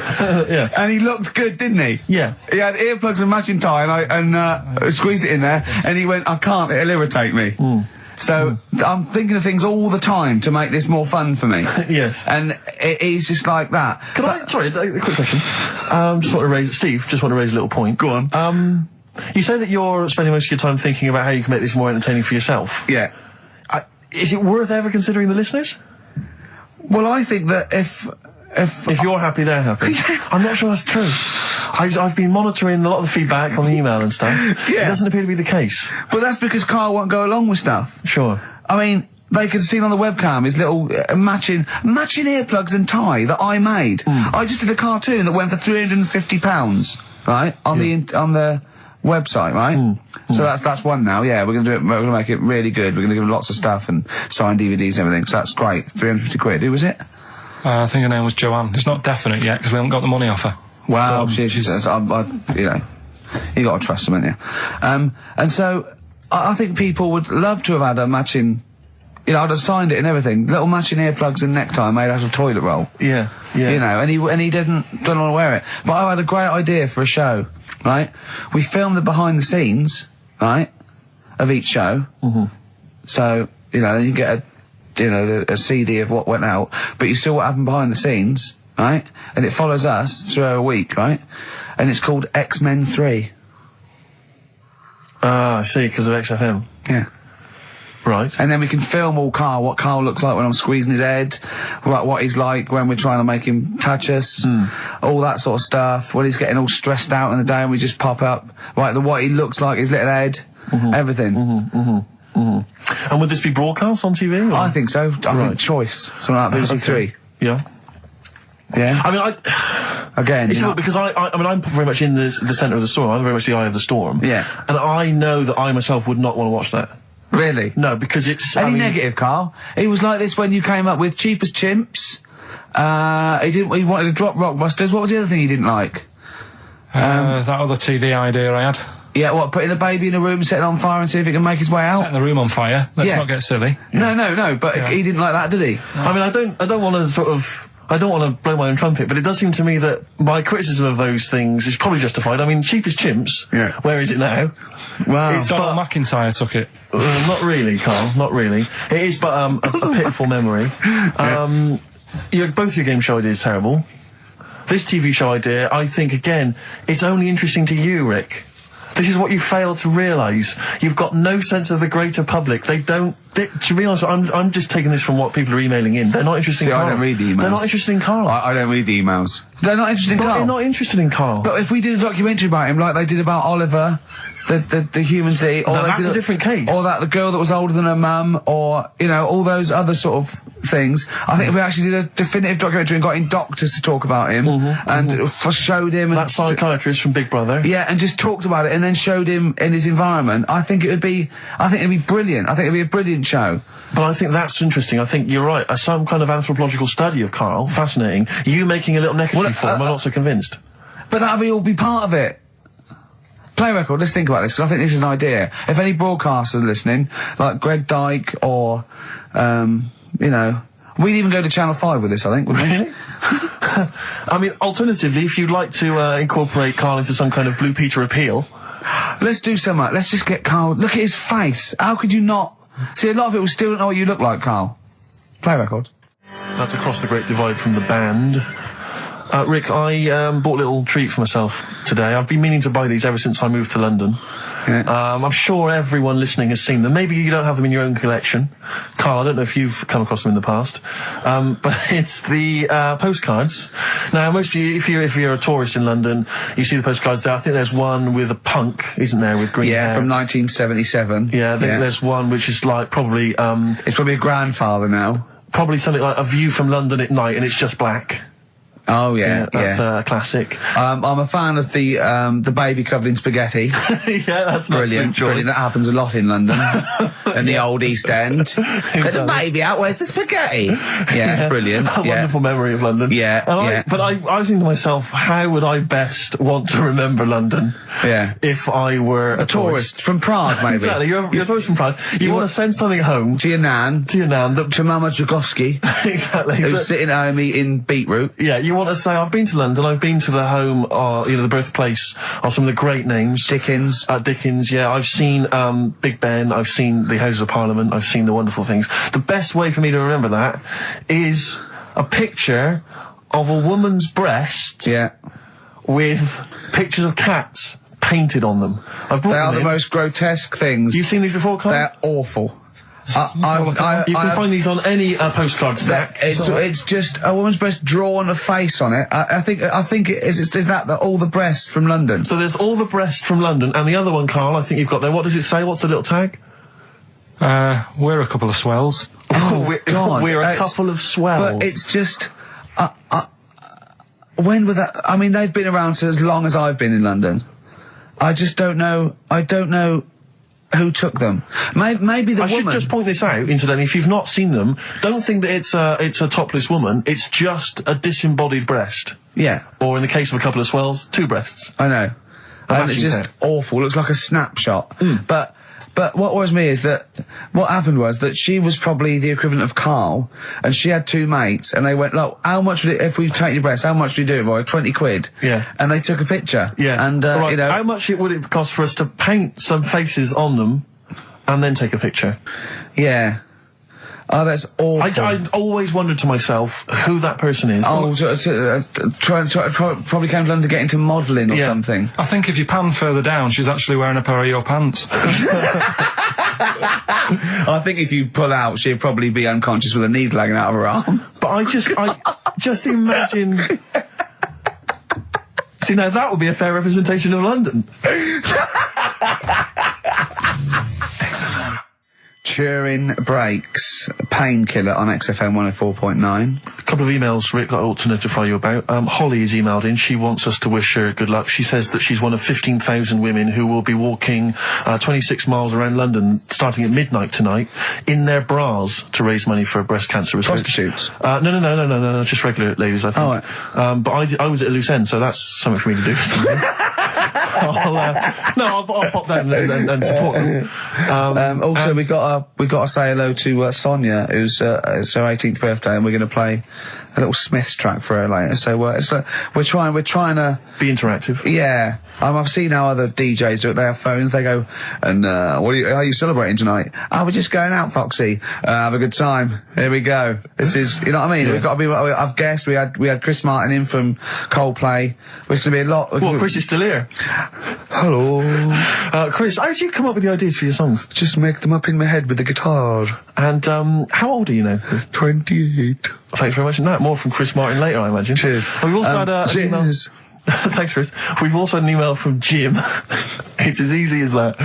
Yeah. And he looked good, didn't he? Yeah. He had earplugs and matching tie, and I squeezed it in there, and he went, I can't, it'll irritate me. So, I'm thinking of things all the time to make this more fun for me. Yes. And he's just like that. Sorry, a quick question. Steve, just want to raise a little point. Go on. You say that you're spending most of your time thinking about how you can make this more entertaining for yourself. Yeah. Is it worth ever considering the listeners? Well, I think that if you're happy, they're happy. I'm not sure that's true. I've been monitoring a lot of the feedback on the email and stuff. Yeah. It doesn't appear to be the case. But that's because Carl won't go along with stuff. Sure. I mean, they could have seen on the webcam his little matching earplugs and tie that I made. I just did a cartoon that went for £350, right, on the website, right? So that's one now. Yeah, we're gonna do it. We're gonna make it really good. We're gonna give him lots of stuff and sign DVDs and everything. So that's great. 350 quid. Who was it? I think her name was Joanne. It's not definite yet because we haven't got the money off her. Wow, she's you know, you got to trust them, haven't you? And so I think people would love to have had a matching. You know, I'd have signed it and everything. Little matching earplugs and necktie made out of toilet roll. Yeah, yeah. You know, and he don't want to wear it. But I had a great idea for a show, right? We filmed the behind the scenes, right, of each show. So, you know, you get a CD of what went out, but you see what happened behind the scenes, right? And it follows us through a week, right? And it's called X-Men 3. Ah, I see, because of XFM. Yeah. Right. And then we can film what Carl looks like when I'm squeezing his head, what he's like when we're trying to make him touch us, all that sort of stuff, when he's getting all stressed out in the day and we just pop up, what he looks like, his little head, everything. And would this be broadcast on TV? Or? I think so. I think Choice, something like BBC Three. Yeah. Yeah. I mean, Again, it's you know, not because I'm very much in the centre of the storm. I'm very much the eye of the storm. Yeah. And I know that I myself would not want to watch that. Really? No, because it's... Any negative, Carl? He was like this when you came up with Cheap as Chimps. He wanted to drop Rockbusters. What was the other thing he didn't like? That other TV idea I had. Yeah, putting a baby in a room, setting it on fire and see if it can make its way out? Setting the room on fire. Let's not get silly. No, but he didn't like that, did he? I mean, I don't want to I don't want to blow my own trumpet, but it does seem to me that my criticism of those things is probably justified. I mean, Cheap as Chimps, where is it now? Wow. Donald McIntyre took it. Not really, Carl, not really. It is but a pitiful memory. both your game show ideas terrible. This TV show idea, I think, again, it's only interesting to you, Rick. This is what you fail to realise. You've got no sense of the greater public. To be honest, I'm just taking this from what people are emailing in. They're not interested in Carl. I don't read emails. They're not interested in Carl. I don't read the emails. They're not interested in Carl. They're not interested in Carl. But if we did a documentary about him, like they did about Oliver, the human sea, or that's a different case. Or the girl that was older than her mum, or, you know, all those other sort of things. I think if we actually did a definitive documentary and got in doctors to talk about him, and showed him... That psychiatrist from Big Brother. Yeah, and just talked about it, and then showed him in his environment, I think it'd be brilliant. I think it'd be a brilliant show. But I think that's interesting. I think you're right. Some kind of anthropological study of Carl, fascinating. You making a little neckerchief for him, I'm not so convinced. But that'll all be part of it. Play record, let's think about this, because I think this is an idea. If any broadcasters are listening, like Greg Dyke or, you know, we'd even go to Channel 5 with this, I think, wouldn't we? Really? I mean, alternatively, if you'd like to incorporate Carl into some kind of Blue Peter appeal... Let's do something. Let's just get Carl... Look at his face. How could you not... See, a lot of people still don't know what you look like, Carl. Play record. That's Across the Great Divide from the band. Rick, I bought a little treat for myself today. I've been meaning to buy these ever since I moved to London. Yeah. I'm sure everyone listening has seen them. Maybe you don't have them in your own collection. Carl, I don't know if you've come across them in the past. But it's the postcards. Now, most of you, if you're a tourist in London, you see the postcards there. I think there's one with a punk, isn't there, with green hair? Yeah, from 1977. Yeah, I think there's one which is like probably... it's probably a grandfather now. Probably something like A View from London at Night, and it's just black. Oh yeah, that's a classic. I'm a fan of the baby covered in spaghetti. Yeah, that's brilliant. Brilliant. That happens a lot in London, in the old East End. Get the baby out. Where's the spaghetti? Yeah, brilliant. A wonderful memory of London. Yeah, But I was thinking to myself, how would I best want to remember London? Yeah. If I were a tourist from Prague, maybe. Exactly. You're a tourist from Prague. You want to send something home to your nan. To Mama Dragowski. Exactly. Who's sitting at home eating beetroot. Yeah. You want to say, I've been to London, I've been to the home, the birthplace of some of the great names. Dickens. Dickens, yeah. I've seen Big Ben, I've seen the Houses of Parliament, I've seen the wonderful things. The best way for me to remember that is a picture of a woman's breasts with pictures of cats painted on them. They are the most grotesque things. You've seen these before, Carl? They're awful. You can find these on any postcard stack. It's just a woman's breast drawn a face on it. I think it is that all the breasts from London. So there's all the breasts from London, and the other one, Carl, I think you've got there. What does it say? What's the little tag? We're a couple of swells. Oh, God. We're a couple of swells. But it's just... when was that... I mean, they've been around for as long as I've been in London. I just don't know... I don't know who took them. Maybe the woman... I should just point this out, incidentally, if you've not seen them, don't think that it's a topless woman. It's just a disembodied breast. Yeah. Or in the case of a couple of swells, two breasts. I know. And it's just awful. Looks like a snapshot. But what worries me is that what happened was that she was probably the equivalent of Carl, and she had two mates, and they went, look, how much would it, if we take your breasts, how much would we do, boy? 20 quid. Yeah. And they took a picture. Yeah. And, right. you know. How much would it cost for us to paint some faces on them, and then take a picture? Yeah. Oh, that's awful. I always wondered to myself who that person is. Oh, probably came to London to get into modelling or something. I think if you pan further down, she's actually wearing a pair of your pants. I think if you pull out, she'd probably be unconscious with a needle hanging out of her arm. But I just imagine... See, now that would be a fair representation of London. Turin Breaks, Painkiller on XFM 104.9. A couple of emails, Rick, that I ought to notify you about. Holly has emailed in. She wants us to wish her good luck. She says that she's one of 15,000 women who will be walking 26 miles around London starting at midnight tonight in their bras to raise money for breast cancer research. Prostitutes? No, just regular ladies, I think. Oh, right. But I was at a loose end, so that's something for me to do for something. I'll pop down and support them. Also, we got to say hello to Sonia, who's it's her 18th birthday, and we're going to play a little Smiths track for her later. So we're trying to be interactive. Yeah, I've seen how other DJs do it. They have phones. They go, and how are you celebrating tonight? Oh, we're just going out, Foxy. Have a good time. Here we go. This is, you know what I mean? Yeah. We've got to be. I've guessed we had Chris Martin in from Coldplay, which is going to be a lot. Well, Chris is still here. Hello. Chris, how did you come up with the ideas for your songs? Just make them up in my head with the guitar. And how old are you now? 28. Thanks very much. No, more from Chris Martin later, I imagine. Cheers. And we've also had an email. Cheers. Thanks, Chris. We've also had an email from Jim. It's as easy as that.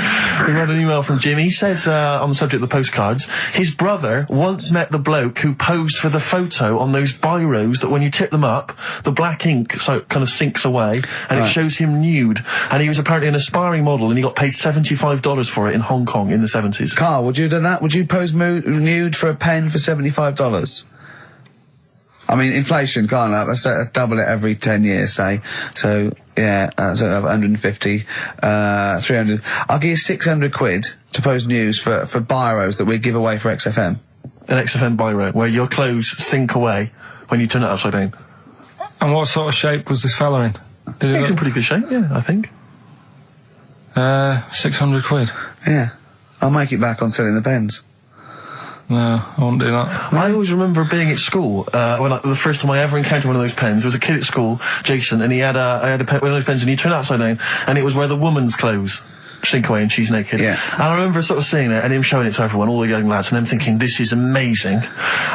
We've had an email from Jim. He says, on the subject of the postcards, his brother once met the bloke who posed for the photo on those biros that when you tip them up, the black ink kind of sinks away and it shows him nude. And he was apparently an aspiring model and he got paid $75 for it in Hong Kong in the 70s. Carl, would you do that? Would you pose nude for a pen for $75? I mean, inflation, can't I? Let's double it every 10 years, say. So, yeah, so 150, 300. I'll give you 600 quid to post news for biros that we give away for XFM. An XFM biro, where your clothes sink away when you turn it upside down. And what sort of shape was this fella in? Did He's in pretty good shape, yeah, I think. 600 quid. Yeah. I'll make it back on selling the pens. No, I won't do that. I always remember being at school, the first time I ever encountered one of those pens. There was a kid at school, Jason, and I had one of those pens and he turned it upside down, and it was where the woman's clothes sink away and she's naked. Yeah. And I remember sort of seeing it and him showing it to everyone, all the young lads, and them thinking, this is amazing.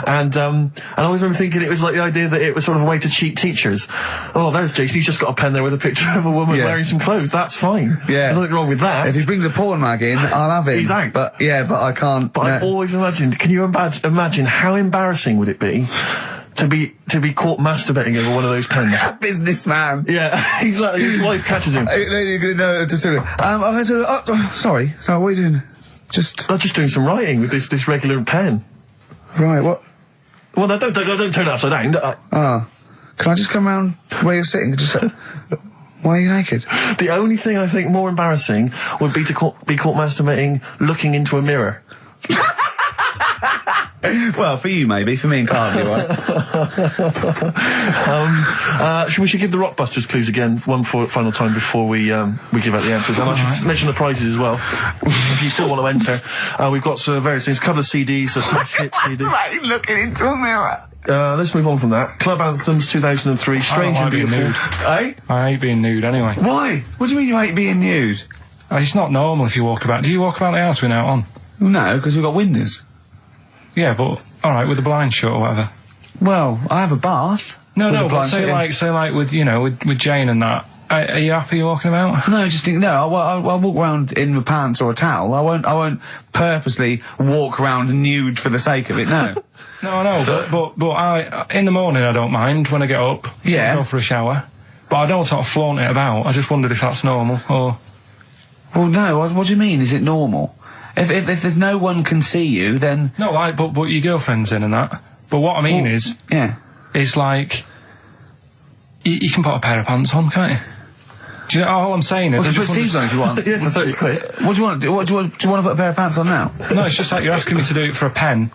And I always remember thinking it was like the idea that it was sort of a way to cheat teachers. Oh, there's Jason, he's just got a pen there with a picture of a woman wearing some clothes. That's fine. Yeah. There's nothing wrong with that. If he brings a porn mag in, I'll have him. He's out. But, yeah, but I can't. But I've always imagined, can you imagine how embarrassing would it be to be caught masturbating over one of those pens? Businessman. Yeah, exactly. His wife catches him. Sorry, what are you doing? I'm just doing some writing with this regular pen. Right, what? Well, no, don't turn it upside down. Can I just come round where you're sitting? Why are you naked? The only thing I think more embarrassing would be to be caught masturbating looking into a mirror. Well, for you maybe, for me and Carl, right? We should give the Rockbusters clues again one final time before we give out the answers. And I should mention the prizes as well. If you still want to enter, we've got various things, a couple of CDs, a smash hit CD. Right, looking into a mirror. Let's move on from that. Club Anthems 2003, Strange and Beautiful. Nude. Eh? I hate being nude anyway. Why? What do you mean you hate being nude? It's not normal if you walk about. Do you walk about the house without on? No, because we've got windows. Yeah, but alright, with the blind shut or whatever. Well, I have a bath. No, with the but blind shut say like with Jane and that. Are you happy walking about? No, just think, no, I'll walk around in my pants or a towel. I won't purposely walk around nude for the sake of it, no. No, I know, but I, in the morning I don't mind when I get up. Yeah. Go for a shower. But I don't sort of flaunt it about. I just wondered if that's normal, or... Well, no, what do you mean, is it normal? If there's no one can see you, then... No, like, but your girlfriend's in and that. But what I mean is... Yeah. It's like... You can put a pair of pants on, can't you? Do you know, all I'm saying is... Well, you put Steve's on if you want. Yeah, for 30 quid. What do you want to do? Do you want to put a pair of pants on now? No, it's just like you're asking me to do it for a pen.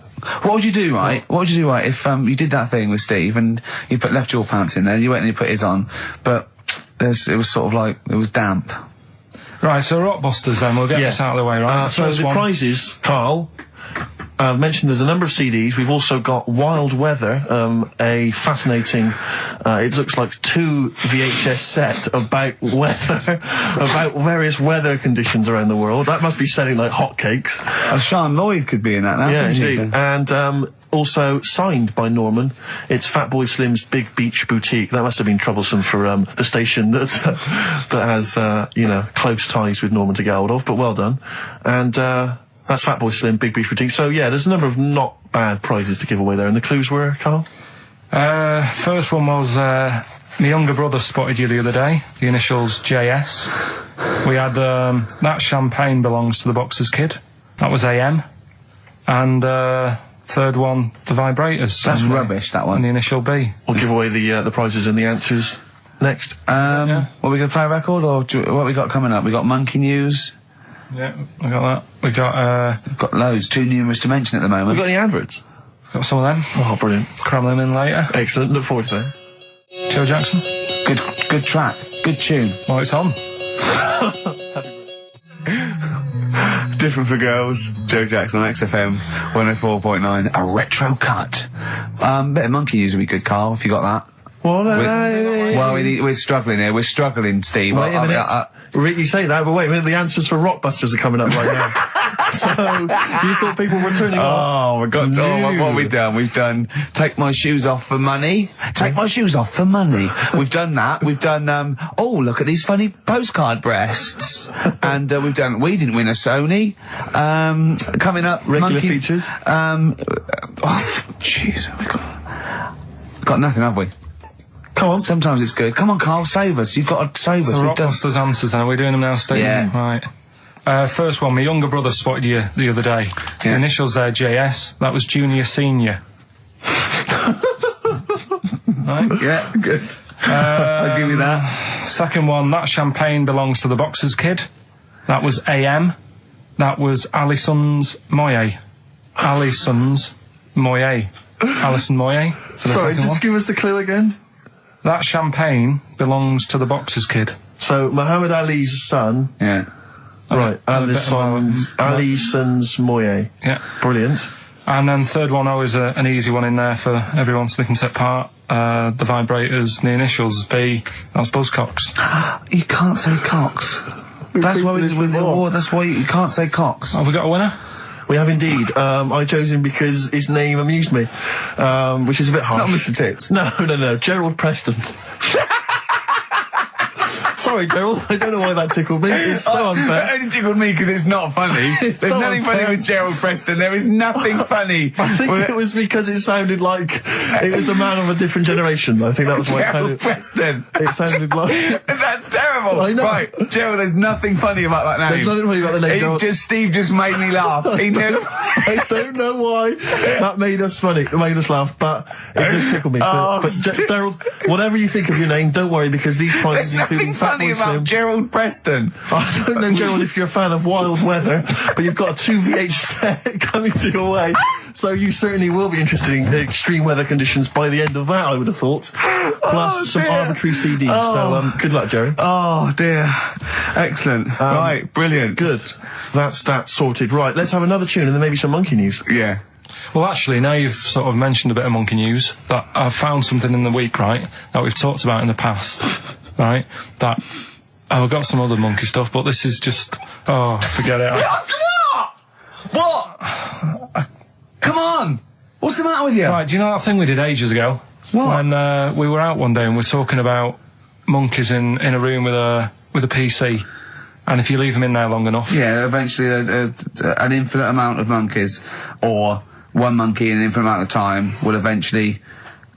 What would you do, right? What would you do, right, if you did that thing with Steve and you left your pants in there, you went and you put his on, but it was sort of like, it was damp. Right, so Rockbusters then, we'll get this out of the way, right? So the prizes, Carl, mentioned there's a number of CDs. We've also got Wild Weather, a fascinating, it looks like 2 VHS set about weather, about various weather conditions around the world. That must be selling like hotcakes. Sean Lloyd could be in that now. Yeah, couldn't she? indeed. And also signed by Norman. It's Fatboy Slim's Big Beach Boutique. That must have been troublesome for the station that has close ties with Norman to get hold of. But well done. And that's Fatboy Slim, Big Beach Boutique. So yeah, there's a number of not bad prizes to give away there. And the clues were, Carl? First one was my younger brother spotted you the other day. The initials JS. We had that champagne belongs to the Boxer's Kid. That was AM. And third one, the vibrators. That's rubbish, that one. And the initial B. We'll give away the prizes and the answers next. What are we going to play a record, or what we got coming up? We got monkey news. Yeah, we got that. We got We've got loads, too numerous to mention at the moment. We got any adverts? got some of them. Oh, brilliant. Cram them in later. Excellent. Look forward to that. Joe Jackson. Good track. Good tune. Well, it's on. Different for Girls. Joe Jackson on XFM 104.9. A retro cut. Bit of monkey news would be good, Carl, if you got that. Well, We're struggling here. We're struggling, Steve. Wait a minute. You say that, but wait a minute. The answers for Rockbusters are coming up right now. So you thought people were turning off? Oh, my God. No. Oh, what have we done? We've done Take My Shoes Off for Money. Take My Shoes Off for Money. We've done that. We've done, oh, look at these funny postcard breasts. And we've done We Didn't Win a Sony. Coming up, Regular features. Jeez, we got nothing, have we? Come on. Sometimes it's good. Come on, Carl, save us. You've got to save us. So We've done. Rockbusters answers then. Are we doing them now, Steve? Yeah. Right. First one, my younger brother spotted you the other day. The Yeah. initials there, JS. That was junior senior. Right. Yeah, good. I'll give you that. Second one, that champagne belongs to the boxer's kid. That was AM. That was Alison's Moye. Alison's Moye. Alison Moye. For the Sorry, second just one. give us the clue again. That champagne belongs to the boxer's kid. So, Muhammad Ali's son. Yeah. Right, Alison's Moye. Yeah. Brilliant. And then third one, always an easy one in there for everyone so they can take part. The vibrators, the initials B. That's Buzzcocks. You can't say Cox. That's why that's why you can't say Cox. Have we got a winner? We have indeed. I chose him because his name amused me, which is a bit harsh. Not Mr. Tits. No. Gerald Preston. Sorry, Gerald. I don't know why that tickled me. It's so unfair. It only tickled me because it's not funny. There's so nothing unfair. funny with Gerald Preston. There is nothing funny. I think it was because it sounded like it was a man of a different generation. I think that was why Gerald Preston. it sounded like... That's terrible. I know. Right, Gerald, there's nothing funny about that name. There's nothing funny about the name, Gerald. Steve just made me laugh. He knew. I don't know why that made us funny. It made us laugh, but it just tickled me. But Gerald, whatever you think of your name, don't worry, because these prizes There's include nothing funny about Gerald Preston. I don't know, Gerald, if you're a fan of wild weather, but you've got a 2VH set coming to your way, so you certainly will be interested in extreme weather conditions by the end of that, I would have thought. Plus some arbitrary CDs, so good luck, Jerry. Oh, dear. Excellent. Right, brilliant. Good. That's that sorted. Right, let's have another tune and then maybe some monkey news. Yeah. Well, actually, now you've sort of mentioned a bit of monkey news, that I've found something in the week, right, that we've talked about in the past, right, that... I've got some other monkey stuff, but this is just... Oh, forget it. What? Come on! What's the matter with you? Right, do you know that thing we did ages ago? What? When we were out one day and we were talking about monkeys in a room with a PC, and if you leave them in there long enough... Yeah, eventually an infinite amount of monkeys, or one monkey in an infinite amount of time, will eventually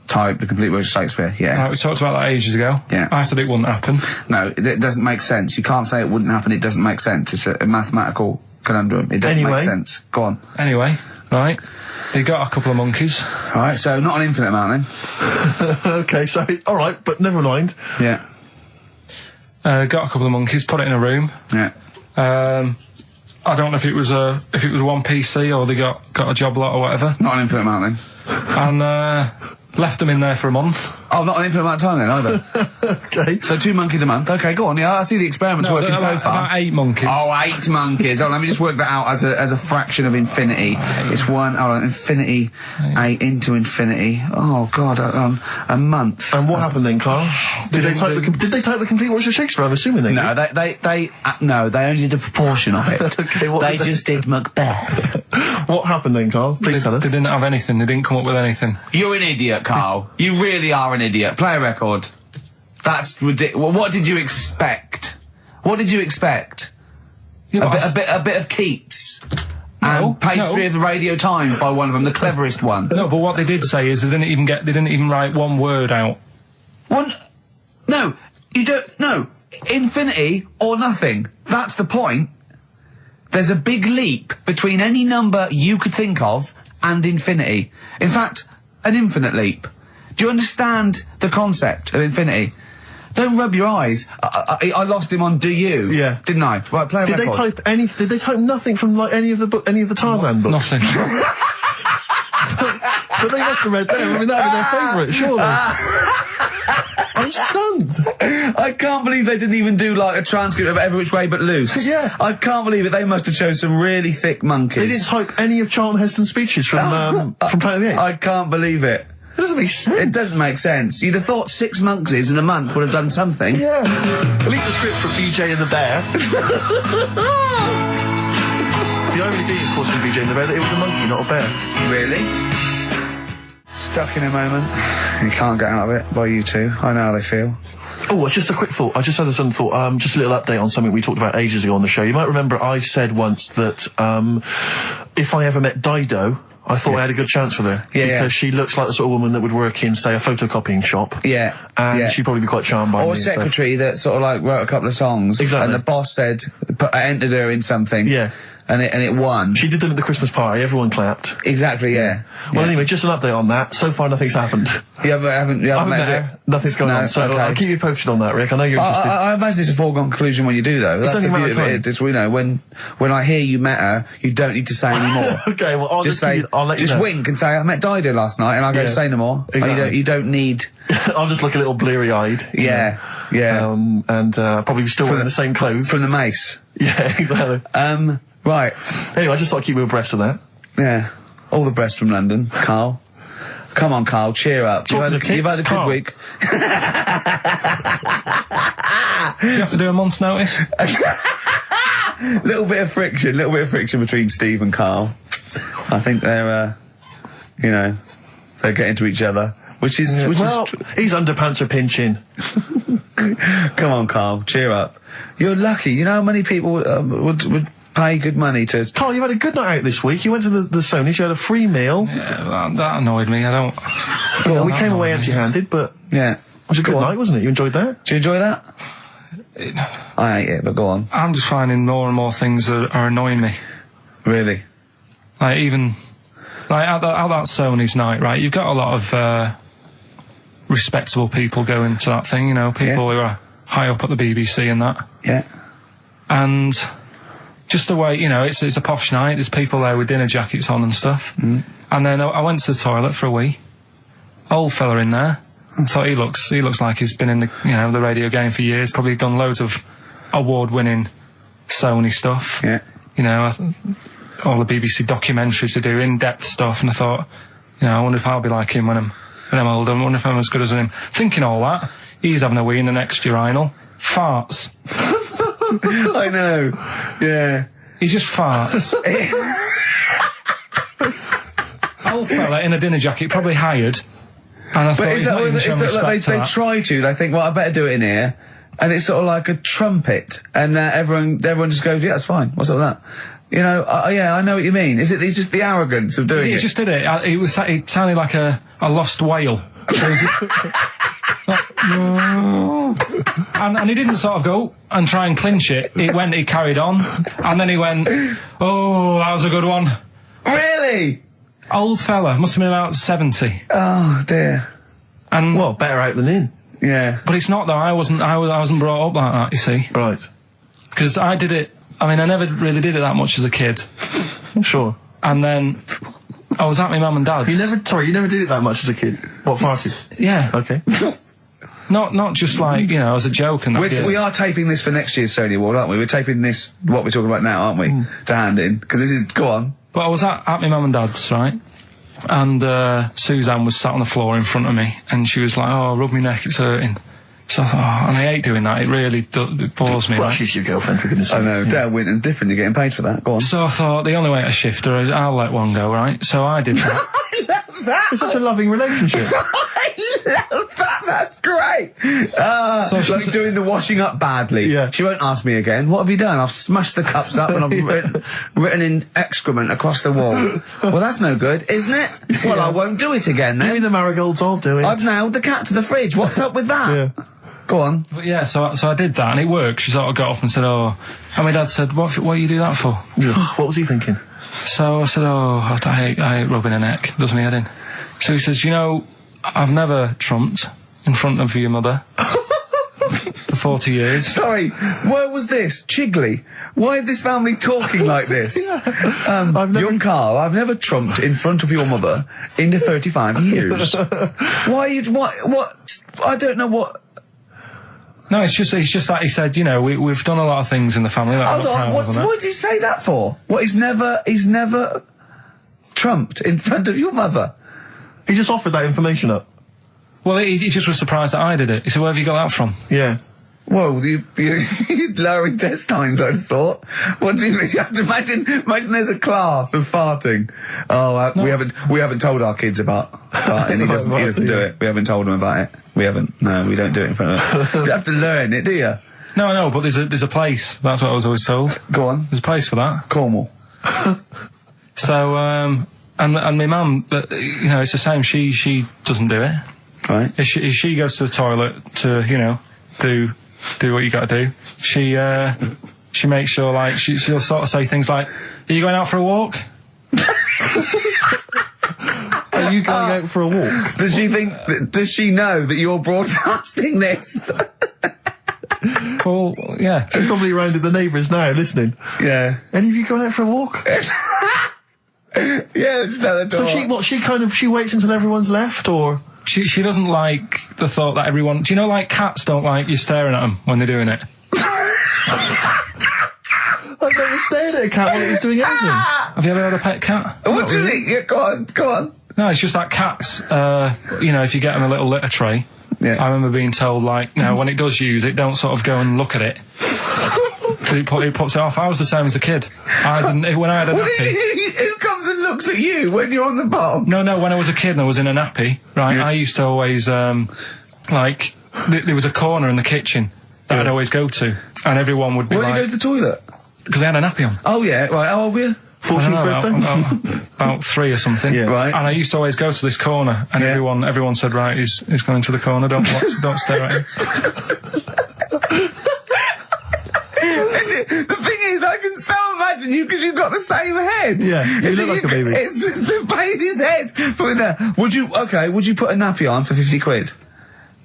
type the complete words of Shakespeare. Yeah. Right, we talked about that ages ago. Yeah. I said it wouldn't happen. No, it doesn't make sense. You can't say it wouldn't happen. It doesn't make sense. It's a mathematical conundrum. It doesn't make sense. Go on. Anyway, right, they got a couple of monkeys. All right, so not an infinite amount then. Okay, so, alright, but never mind. Yeah. Got a couple of monkeys, put it in a room. Yeah. I don't know if it was one PC or they got a job lot or whatever, Not an infinite amount then. and left them in there for a month. Oh, not an infinite amount of time then either. Okay. So 2 monkeys a month. Okay, go on. Yeah, I see the experiment's working so far. About 8 monkeys. Oh, 8 monkeys. Oh, let me just work that out as a fraction of infinity. It's infinity, 8 into infinity. Oh, God, a month. And what happened then, Carl? Did they type the complete words of Shakespeare? I'm assuming they did. No, they only did a proportion of it. Okay, what They did they- just did Macbeth. What happened then, Carl? Please tell us. They didn't have anything. They didn't come up with anything. You're an idiot, Carl. You really are an idiot. Play a record. That's ridiculous. What did you expect? What did you expect? Yeah, A bit of Keats. And Pastry of the Radio Times by one of them, the cleverest one. No, but what they did say is they didn't even write one word out. No, you don't. No, infinity or nothing. That's the point. There's a big leap between any number you could think of and infinity. In fact, an infinite leap. Do you understand the concept of infinity? Don't rub your eyes. I lost him on Do You. Yeah. Didn't I? Right, play a Did record. Did they type nothing from like any of the Tarzan books? Nothing. But they must have read them. I mean, that would be their favourite, surely. I'm stunned. I can't believe they didn't even do like a transcript of Every Which Way But Loose. Yeah. I can't believe it. They must have chosen some really thick monkeys. They didn't type any of Charlton Heston's speeches from Planet of the Apes. I can't believe it. It doesn't make sense. It doesn't make sense. You'd have thought 6 monkeys in a month would have done something. Yeah. At least a script for BJ and the Bear. The irony being, of course, in BJ and the Bear, that it was a monkey, not a bear. Really? Stuck in a moment. You can't get out of it by you two. I know how they feel. Oh, just a quick thought. I just had a sudden thought. Just a little update on something we talked about ages ago on the show. You might remember I said once that if I ever met Dido, I thought I had a good chance with her. Yeah, because she looks like the sort of woman that would work in, say, a photocopying shop. Yeah. And she'd probably be quite charmed by me. Or a and stuff. secretary that sort of like wrote a couple of songs. Exactly. And the boss said, entered her in something. Yeah. And it won. She did them at the Christmas party. Everyone clapped. Exactly, yeah. Well, anyway, just an update on that. So far, nothing's happened. You haven't met her. Nothing's going on. So okay. I'll keep you posted on that, Rick. I know you're interested. I imagine it's a foregone conclusion when you do, though. That's only the a matter beauty of of time. it. It's, you know, when I hear you met her, you don't need to say any more. Okay, well, I'll just say, I'll let you just know. wink and say, I met Dido last night, and I'll go, Yeah. say no more. Exactly. You don't need... I'll just look a little bleary-eyed. Yeah, yeah. And probably still wearing the same clothes. From the mace. Yeah, exactly. Right. Anyway, I just thought I'd keep you abreast of that. Yeah. All the best from London, Carl. Come on, Carl, cheer up. You've had a good Carl. week. Do you have to do a month's notice? little bit of friction between Steve and Carl. I think they're, they're getting to each other, which is his underpants are pinching. Come on, Carl, cheer up. You're lucky. You know how many people would pay good money to... Carl, you had a good night out this week. You went to the Sony's, you had a free meal. Yeah, that annoyed me. I don't... Well, we came away empty-handed, but Yeah. it was a good night, wasn't it? You enjoyed that? Do you enjoy that? I hate it, but go on. I'm just finding more and more things are annoying me. Really? Like, even... Like, at that Sony's night, right, you've got a lot of respectable people going to that thing, you know, people who are high up at the BBC and that. Yeah. And just the way, you know, it's a posh night, there's people there with dinner jackets on and stuff. Mm. And then I went to the toilet for a wee. Old fella in there. I thought he looks like he's been in the radio game for years, probably done loads of award-winning Sony stuff. Yeah. You know, all the BBC documentaries to do, in-depth stuff, and I thought, you know, I wonder if I'll be like him when I'm older. I wonder if I'm as good as him. Thinking all that, he's having a wee in the next urinal. Farts. I know. Yeah. He just farts. Old fella in a dinner jacket, probably hired. And I thought, he's not even showing respect like to they that. try to, they think, well, I better do it in here. And it's sort of like a trumpet. And everyone just goes, yeah, that's fine. What's up with that? You know, yeah, I know what you mean. It's just the arrogance of doing He it. just did it. It sounded like a lost whale. And he didn't sort of go and try and clinch it. He carried on. And then he went, oh, that was a good one. Really? Old fella, must have been about 70. Oh, dear. And Well, better out than in. Yeah. but it's not though. I wasn't brought up like that, you see. Right. Because I did it. I mean, I never really did it that much as a kid. Sure. And then I was at my mum and dad's. You never did it that much as a kid. What, farted? Yeah. Okay. Not just like, you know, as a joke and that. We are taping this for next year's Sony Award, aren't we? We're taping this, what we're talking about now, aren't we? To hand in. Because this is, go on. But I was at my mum and dad's, right? And Suzanne was sat on the floor in front of me, and she was like, oh, rub my neck, it's hurting. So I thought, oh, and I hate doing that, it really it bores me. Well, right? she's your girlfriend, for goodness sake. I know, Dale Winton's different, you're getting paid for that. Go on. So I thought, the only way to shift her, I'll let one go, right? So I did that. It's such a loving relationship. I love that, that's great! So Like she's- doing the washing up badly. Yeah. She won't ask me again. What have you done? I've smashed the cups up and I've written in excrement across the wall. Well, that's no good, isn't it? Well, I won't do it again Give me then. the marigolds, I'll do it. I've nailed the cat to the fridge. What's up with that? Yeah. Go on. But yeah, so I did that, and it worked. She sort of got up and said, oh... And my dad said, what you do that for? What was he thinking? So I said, oh, I hate rubbing her neck. Does me head in. So he says, you know, I've never trumped in front of your mother. for 40 years. Sorry, where was this? Chigley? Why is this family talking like this? Young Carl, I've never trumped in front of your mother in the 35 years. Why are you, what, I don't know what... No, it's just that he said, you know, we've done a lot of things in the family that I'm not proud of, what did he say that for? What, he's never trumped in front of your mother? He just offered that information up. Well, he just was surprised that I did it. He said, where have you got that from? Yeah. Whoa, he's lower intestines, I'd have thought. What do you mean? You have to imagine there's a class of farting. Oh, we haven't told our kids about farting. He doesn't do it. We haven't told him about it. We don't do it in front of them. You have to learn it, do you? No, but there's a place. That's what I was always told. Go on. There's a place for that. Cornwall. So, and my mum, you know, it's the same. She doesn't do it. Right. If she goes to the toilet to, you know, do what you got to do, she makes sure, like, she'll sort of say things like, "Are you going out for a walk?" Are you going out for a walk? Does she know that you're broadcasting this? Well, yeah. She's probably around to the neighbours now listening. Yeah. Any of you going out for a walk? Yeah, just out the door. So she waits until everyone's left, or? She doesn't like the thought that everyone... Do you know, like, cats don't like you staring at them when they're doing it? I've never stared at a cat while it was doing anything. Have you ever had a pet cat? What do you mean? Yeah, go on. No, it's just like cats, you know, if you get them a little litter tray, yeah. I remember being told, like, no, when it does use it, don't sort of go and look at it. It puts it off. I was the same as a kid. When I had a nappy... Who comes and looks at you when you're on the bottom? No, when I was a kid and I was in a nappy, right, I used to always, like, there was a corner in the kitchen that I'd always go to, and everyone would be Where do you go to the toilet? Because I had a nappy on. Oh, yeah, right, how old were you? 14th birthday? About 3 or something. Yeah. Right. And I used to always go to this corner, and everyone said, right, he's going to the corner, don't stare at him. The thing is, I can so imagine you because you've got the same head. Yeah, you look like a baby. It's just the baby's head. Put there. Would you put a nappy on for 50 quid?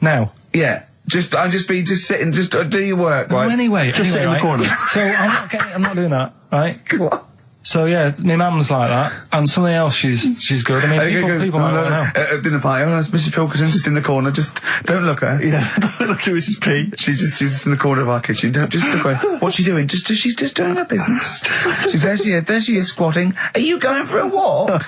Now. Yeah. I'd just sitting, do your work, right? Well, anyway, sit in the corner. So I'm not doing that, right? Come on. So yeah, my mum's like that, and something else she's good. I mean, people might want to know. At dinner party, it's Mrs. Pilkington just in the corner. Just don't look at her. Yeah, don't look at Mrs. P. She's just in the corner of our kitchen. Don't just look at her. What's she doing? She's just doing her business. There she is squatting. Are you going for a walk?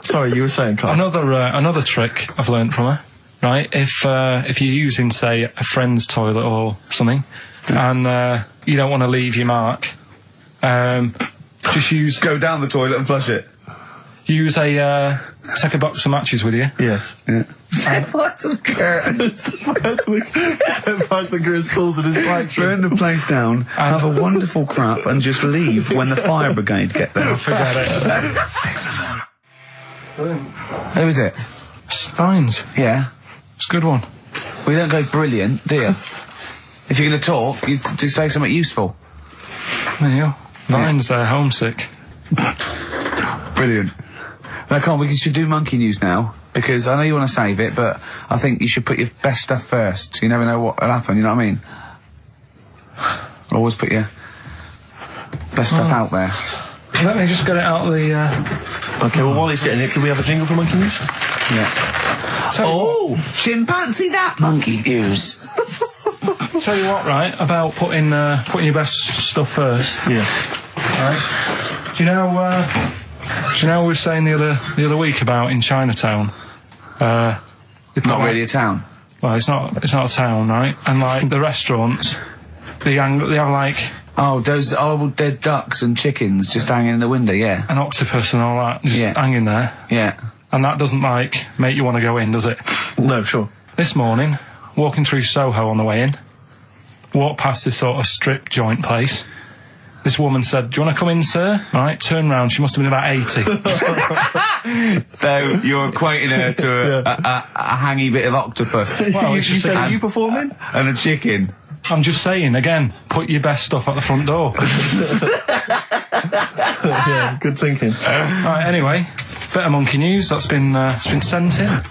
Sorry, you were saying, Carl. Another trick I've learned from her. Right, if you're using, say, a friend's toilet or something, and you don't want to leave your mark, just go down the toilet and flush it. Use take a box of matches with you. Yes. Yeah. What's the curtains? the girls calls it his flagship. Burn the place down, have a wonderful crap, and just leave when the fire brigade get there. Forget it. Who is it? Vines. Yeah. It's a good one. We don't go brilliant, do you? If you're going to talk, you do say something useful. There you go. Vines, they're homesick. Brilliant. Now, come on, we should do monkey news now, because I know you want to save it, but I think you should put your best stuff first. So you never know what will happen, you know what I mean? Always put your best stuff out there. Let me just get it out of the... Okay, well, while he's getting it, can we have a jingle for monkey news? Yeah. Chimpanzee that monkey news. Tell you what, right, about putting your best stuff first. Yeah. Right. Do you know we were saying the other week about in Chinatown? Not really a town. Well, it's not a town, right? And like the restaurants, they have like those old dead ducks and chickens just hanging in the window. Yeah. An octopus and all that just hanging there. Yeah. And that doesn't like make you want to go in, does it? No, sure. This morning, walking through Soho on the way in, walked past this sort of strip joint place. This woman said, "Do you want to come in, sir?" Right, turn round. She must have been about 80. So you're equating her to a hangy bit of octopus. Well, you said, are you performing? And a chicken. I'm just saying, again, put your best stuff at the front door. Yeah, good thinking. Right, anyway, bit of monkey news that's been sent in.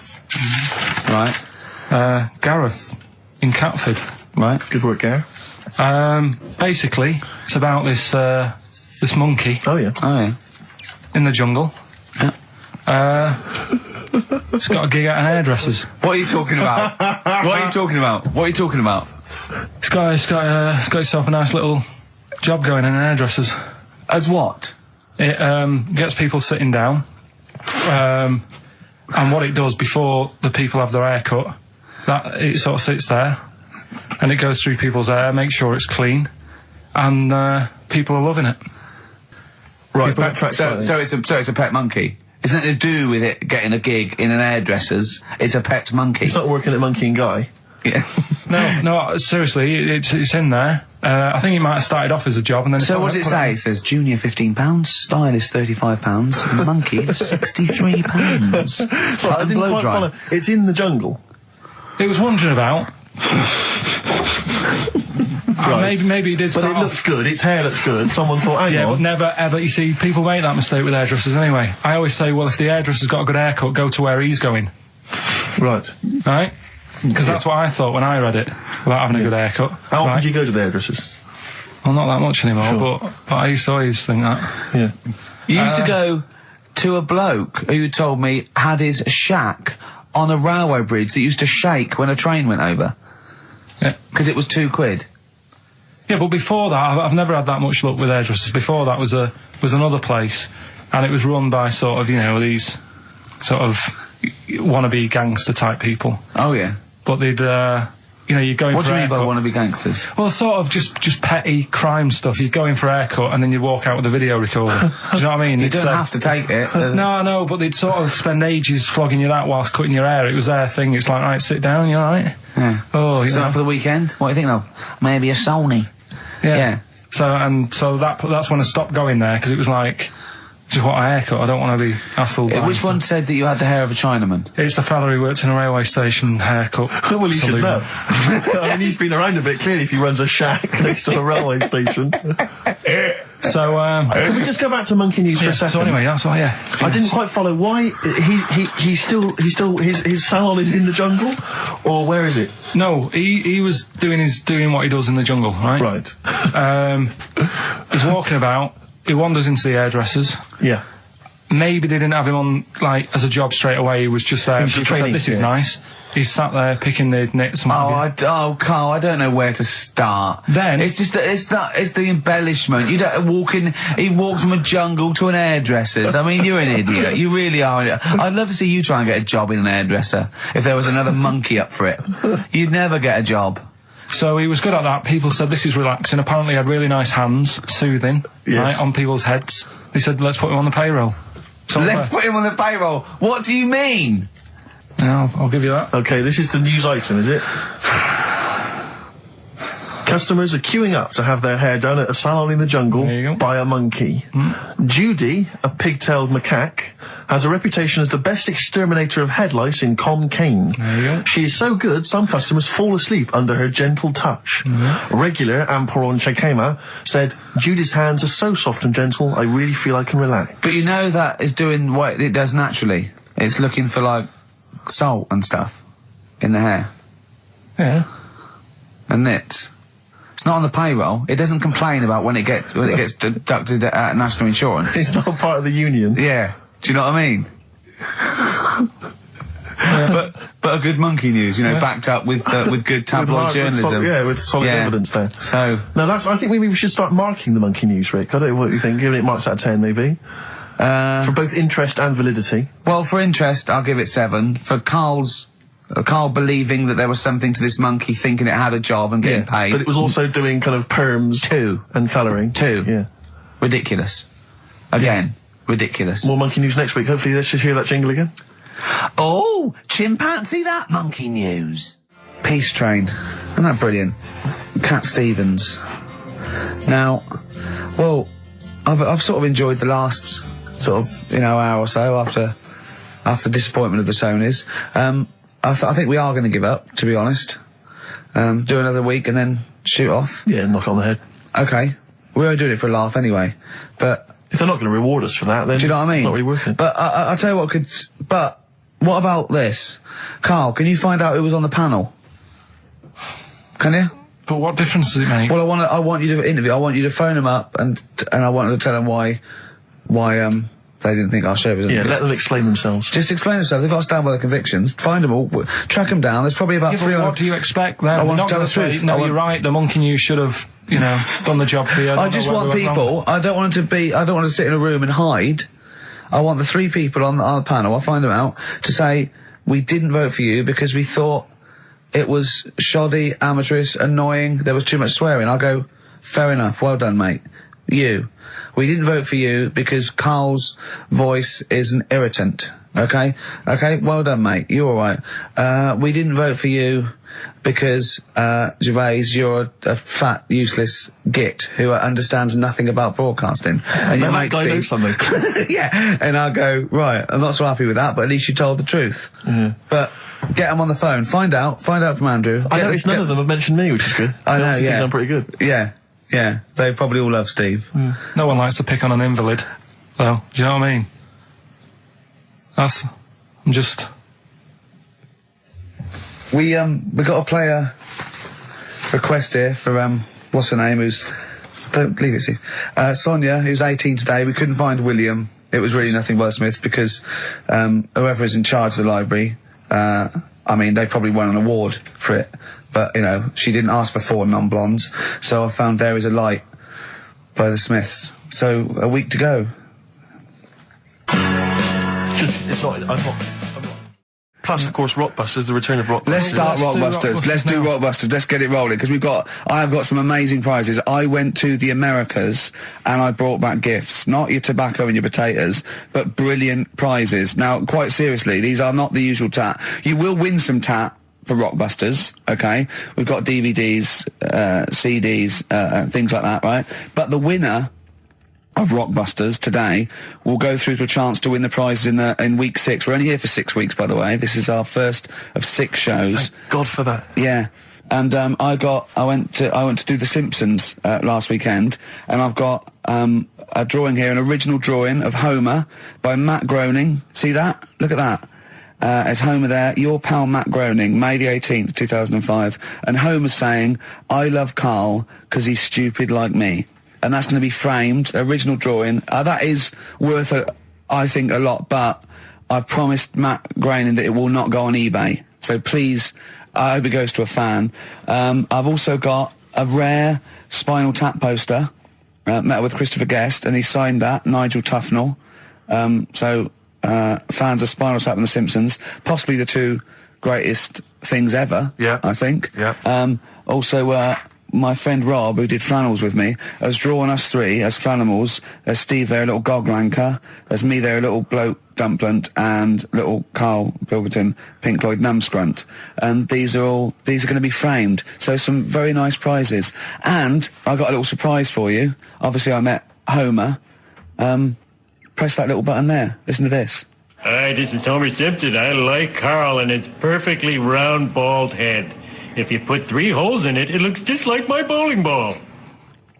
Right. Gareth in Catford. Right. Good work, Gary. Basically, it's about this monkey Oh, yeah. Oh, yeah. in the jungle. Yeah. It's got a gig at an hairdresser's. What are you talking about? What are you talking about? What are you talking about? It's got itself a nice little job going in an hairdresser's. As what? It gets people sitting down, and what it does before the people have their hair cut, that it sort of sits there, and it goes through people's hair, makes sure it's clean, and people are loving it. Right, backtrack So it's a pet monkey. It's nothing to do with it getting a gig in an hairdresser's. It's a pet monkey. It's not working at Monkey and Guy. Yeah. No, seriously, it's in there. I think it might have started off as a job, and then. So what does it say? It says junior £15, stylist £35, monkey £63. So I didn't quite follow. It's in the jungle. It was wandering about. Right. Maybe it did But start it looks good, its hair looks good. Someone thought, hang Yeah, on. but never ever. You see, people make that mistake with hairdressers anyway. I always say, well, if the hairdresser's got a good haircut, go to where he's going. Right. Right? Because that's what I thought when I read it, about having a good haircut. How often right? do you go to the hairdressers? Well, not that much anymore, Sure. but I used to always think that. Yeah. You used to go to a bloke who told me had his shack on a railway bridge that used to shake when a train went over. Yeah. Because it was £2. Yeah, but before that, I've never had that much luck with hairdressers. Before that was another place, and it was run by sort of, these sort of wannabe gangster type people. Oh, yeah. But they'd, you'd go in What for do you mean by haircut. wannabe gangsters? Well, sort of just petty crime stuff. You'd go in for a haircut and then you'd walk out with a video recorder. Do you know what I mean? You It's, don't have to take it. No, but they'd sort of spend ages flogging you that whilst cutting your hair. It was their thing. It's like, right, sit down, you alright? Yeah. Oh, So for the weekend? What are you thinking of? Maybe a Sony. Yeah. So that's when I stopped going there, because it was like, just what a haircut. I don't want to be hassled. by Which stuff. one said that you had the hair of a Chinaman? It's the fella who works in a railway station haircut. Well, you should saloon. know. I mean, he's been around a bit, clearly, if he runs a shack next to a railway station. So, Can we just go back to Monkey News for a second? so anyway, that's all, yeah. I didn't quite follow why he's still his salon is in the jungle, or where is it? No, he was doing what he does in the jungle, right? Right. He's walking about. He wanders into the hairdressers. Yeah. Maybe they didn't have him on, like, as a job straight away. He was just there. He was People training, said, this is yeah. nice. He's sat there picking the nits and what have you. Carl, I don't know where to start. Then- it's just it's the embellishment. You don't walk in. He walks from a jungle to an hairdresser's. I mean, you're an idiot. You really are. I'd love to see you try and get a job in an hairdresser if there was another monkey up for it. You'd never get a job. So he was good at that. People said this is relaxing. Apparently he had really nice hands, soothing, Yes. right, on people's heads. They said, let's put him on the payroll. So Let's put him on the payroll. What do you mean? Yeah, I'll give you that. Okay, this is the news item, is it? Customers are queuing up to have their hair done at a salon in the jungle There you go. by a monkey. Judy, a pig-tailed macaque, has a reputation as the best exterminator of head lice in Kane. There you go. She is so good, some customers fall asleep under her gentle touch. Regular Amporon Chakema said, Judy's hands are so soft and gentle, I really feel I can relax. But you know that is doing what it does naturally. It's looking for like salt and stuff in the hair Yeah. and nits. It's not on the payroll. It doesn't complain about when it gets deducted at national insurance. It's not part of the union. Yeah. Do you know what I mean? But a good monkey news, backed up with good tabloid journalism. With solid evidence there. So Now I think maybe we should start marking the monkey news, Rick. I don't know what you think, giving it marks out of 10 maybe. For both interest and validity. well, for interest, I'll give it 7. For Carl believing that there was something to this monkey, thinking it had a job and getting paid. But it was also doing kind of perms 2. and colouring. 2. Yeah. Ridiculous. Again, ridiculous. More monkey news next week. Hopefully let's just hear that jingle again. Oh, chimpanzee that monkey news. Peace Train. Isn't that brilliant? Cat Stevens. Now, well, I've sort of enjoyed the last sort of, hour or so after disappointment of the Sonys. I think we are going to give up, to be honest. Do another week and then shoot off. Yeah, knock it on the head. Okay. We're only doing it for a laugh anyway. But If they're not going to reward us for that, then do you know what I mean? it's not really worth it. But I'll tell you what but what about this? Carl, can you find out who was on the panel? Can you? But what difference does it make? Well, I want you to interview. I want you to phone them up and I want to tell them why they didn't think our show was. Yeah, let them explain themselves. Just explain themselves. They've got to stand by their convictions. Find them all, track them down. There's probably about 300. What do you expect then? I want to tell the truth. No, you're right. The monkey news should have, done the job for you. I just want people. I don't want to sit in a room and hide. I want the 3 people on the panel. I'll find them out to say we didn't vote for you because we thought it was shoddy, amateurish, annoying. There was too much swearing. I'll go, fair enough. Well done, mate. We didn't vote for you because Carl's voice is an irritant. Okay? Okay? Well done, mate. You're alright. We didn't vote for you because, Gervais, you're a fat, useless git who understands nothing about broadcasting. And your mate Steve... something. Yeah. And I'll go, right, I'm not so happy with that, but at least you told the truth. But get them on the phone. Find out from Andrew. I noticed none of them have mentioned me, which is good. I know, yeah. Think I'm pretty good. Yeah, they probably all love Steve. No one likes to pick on an invalid, though. Do you know what I mean? I'm just... We got a player request here for, what's her name, don't leave it, Steve. Sonia, who's 18 today. We couldn't find William. It was really nothing Wordsmith because, whoever is in charge of the library, they probably won an award for it. But, she didn't ask for 4 non-blondes, so I found There Is a Light by the Smiths. So, a week to go. I'm not. Plus, of course, Rockbusters, the return of Rockbusters. Let's start Rockbusters. Let's do Rockbusters. Let's get it rolling, because I have got some amazing prizes. I went to the Americas, and I brought back gifts. Not your tobacco and your potatoes, but brilliant prizes. Now, quite seriously, these are not the usual tat. You will win some tat for Rockbusters, okay? We've got DVDs, CDs, things like that, right? But the winner of Rockbusters today will go through to a chance to win the prizes in week 6. We're only here for 6 weeks, by the way. This is our first of 6 shows. Thank God for that. Yeah. And I went to do The Simpsons last weekend, and I've got a drawing here, an original drawing of Homer by Matt Groening. See that? Look at that. As Homer there, your pal Matt Groening, May the 18th, 2005. And Homer's saying, I love Carl because he's stupid like me. And that's going to be framed, original drawing. That is worth, I think, a lot, but I've promised Matt Groening that it will not go on eBay. So please, I hope it goes to a fan. I've also got a rare Spinal Tap poster, met with Christopher Guest, and he signed that, Nigel Tufnell. Fans of Spinal Tap and The Simpsons, possibly the 2 greatest things ever, I think. Yeah. Also, my friend Rob, who did flannels with me, has drawn us 3 as Flanimals. There's Steve there, a little goglanker. There's me there, a little bloke dumplant, and little Karl Pilkington, Pink Floyd numscrunt. And these are going to be framed. So some very nice prizes. And I got a little surprise for you. Obviously, I met Homer. Press that little button there. Listen to this. Hi, this is Homer Simpson. I like Carl and its perfectly round, bald head. If you put 3 holes in it, it looks just like my bowling ball.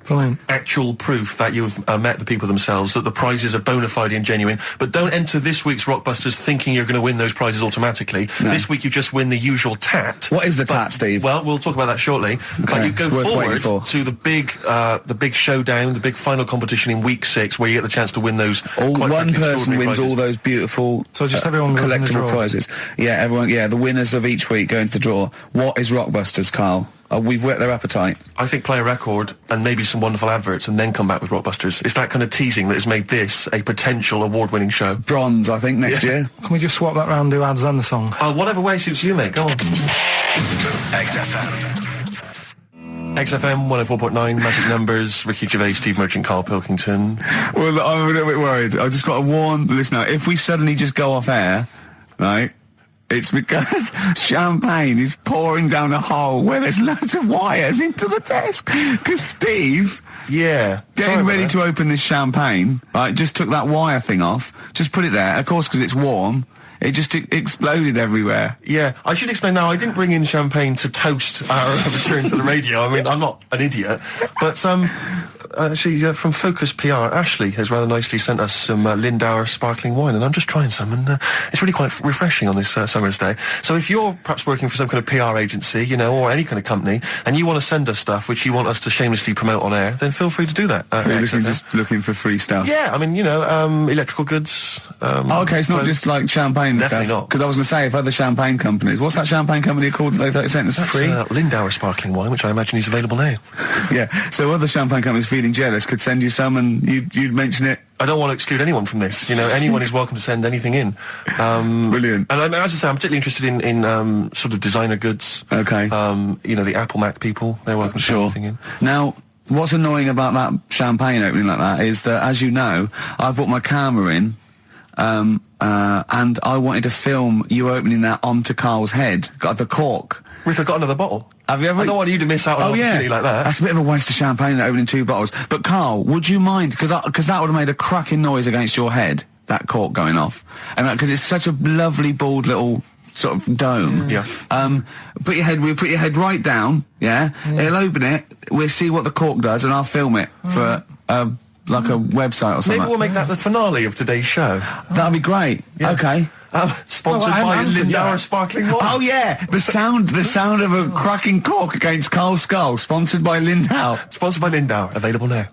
Brilliant. Actual proof that you've met the people themselves, that the prizes are bona fide and genuine. But don't enter this week's Rockbusters thinking you're going to win those prizes automatically. No. This week you just win the usual tat. What is the tat, Steve? Well, we'll talk about that shortly. Okay. But you go forward to the big showdown, the big final competition in week 6, where you get the chance to win those. One person wins prizes. All those beautiful everyone collectible prizes. Yeah, everyone. Yeah, the winners of each week go into the draw. What is Rockbusters, Carl? We've whet their appetite. I think play a record and maybe some wonderful adverts and then come back with Rockbusters. It's that kind of teasing that has made this a potential award-winning show. Bronze, I think, next year. Can we just swap that round, do ads and the song? Whatever way suits you, mate. Go on. XFM 104.9, Magic Numbers, Ricky Gervais, Steve Merchant, Karl Pilkington. Well, I'm a little bit worried. I've just got to warn the listener, if we suddenly just go off air, right, it's because champagne is pouring down a hole where there's loads of wires into the desk. Because Steve, getting ready to open this champagne, right, just took that wire thing off, just put it there, of course, because it's warm. It just exploded everywhere. Yeah, I should explain now, I didn't bring in champagne to toast our return to the radio. I mean, I'm not an idiot. But, actually, from Focus PR, Ashley has rather nicely sent us some Lindauer sparkling wine, and I'm just trying some, and it's really quite refreshing on this summer's day. So if you're perhaps working for some kind of PR agency, you know, or any kind of company, and you want to send us stuff which you want us to shamelessly promote on air, then feel free to do that. So you're just looking for free stuff? Yeah, I mean, you know, electrical goods. Okay, it's not just like champagne Definitely stuff. not. Because I was going to say, if other champagne companies... What's that champagne company called that they sent us for free? Lindauer sparkling wine, which I imagine is available now. Yeah, so other champagne companies feeling jealous could send you some and you'd mention it. I don't want to exclude anyone from this. You know, anyone is welcome to send anything in. Brilliant. And as I say, I'm particularly interested in sort of designer goods. Okay. You know, the Apple Mac people, they're welcome to send anything in. Now, what's annoying about that champagne opening like that is that, as you know, I've brought my camera in, and I wanted to film you opening that onto Carl's head. Got the cork. Rick, I got another bottle. Have you ever? I don't want you to miss out on an opportunity like that. That's a bit of a waste of champagne opening 2 bottles. But Carl, would you mind? Because that would have made a cracking noise against your head, that cork going off. And because it's such a lovely, bald little sort of dome. Yeah. We'll put your head right down, yeah? It'll open it, we'll see what the cork does, and I'll film it for, like a website or something. Maybe we'll make that the finale of today's show. That'd be great. Yeah. Okay. Sponsored by Lindauer Sparkling Wine. Oh yeah, the sound of a cracking cork against Carl's skull, sponsored by Lindauer. Sponsored by Lindauer, available now.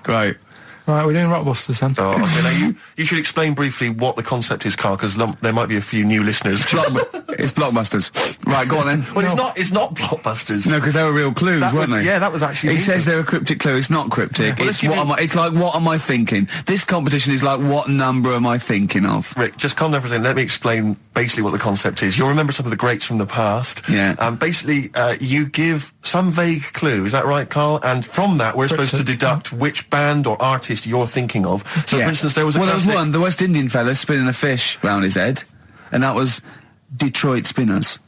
Great. Right, we're doing Rockbusters then. Oh, okay. Now you should explain briefly what the concept is, Carl, because there might be a few new listeners. It's Blockbusters. Right, go on then. Well, it's not Blockbusters. No, because they were real clues, weren't they? Yeah, that was actually... He says they're a cryptic clue. It's not cryptic. Yeah. Well, It's like, what am I thinking? This competition is like, what number am I thinking of? Rick, just calm down for a second. Let me explain basically what the concept is. You'll remember some of the greats from the past. Yeah. Basically, you give some vague clue. Is that right, Carl? And from that, we're supposed to deduct which band or artist you're thinking of. So, for instance, there was a there was classic... one, the West Indian fella spinning a fish round his head, and that was Detroit Spinners.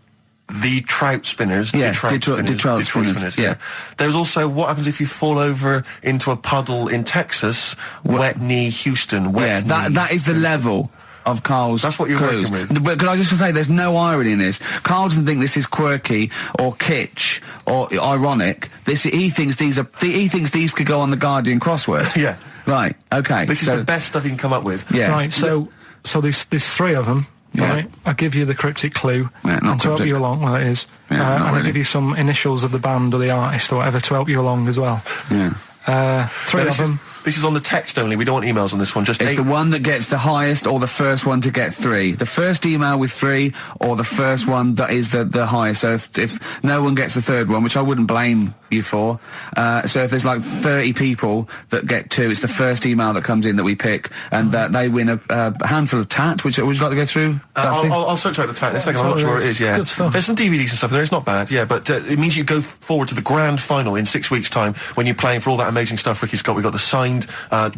The Trout Spinners. Yeah, Detroit Spinners. Yeah. There's also what happens if you fall over into a puddle in Texas. Wet knee, Houston. Wet knee. That is the level of Carl's That's what you're clues. working with. But can I just say, there's no irony in this. Carl doesn't think this is quirky or kitsch or ironic. He thinks these could go on the Guardian crossword. Yeah. Right. Okay. This is the best stuff you can come up with. Yeah. Right. So there's 3 of them. Yeah. Right. I'll give you the cryptic clue. Yeah, not and to help cryptic. you along, well, it is. Yeah, not and I'll really. give you some initials of the band or the artist or whatever to help you along as well. Yeah. 3 of them. This is on the text only. We don't want emails on this one. Just It's 8. the one that gets the highest or the first one to get 3. The first email with 3 or the first one that is the highest. So if no one gets the third one, which I wouldn't blame you for, so if there's like 30 people that get 2, it's the first email that comes in that we pick, and they win a handful of tat, which would you like to go through? I'll search out the tat in a second. I'm not sure where it is. Yeah, good stuff. There's some DVDs and stuff in there. It's not bad. Yeah, but it means you go forward to the grand final in 6 weeks' time when you're playing for all that amazing stuff Ricky's got. We've got the signed,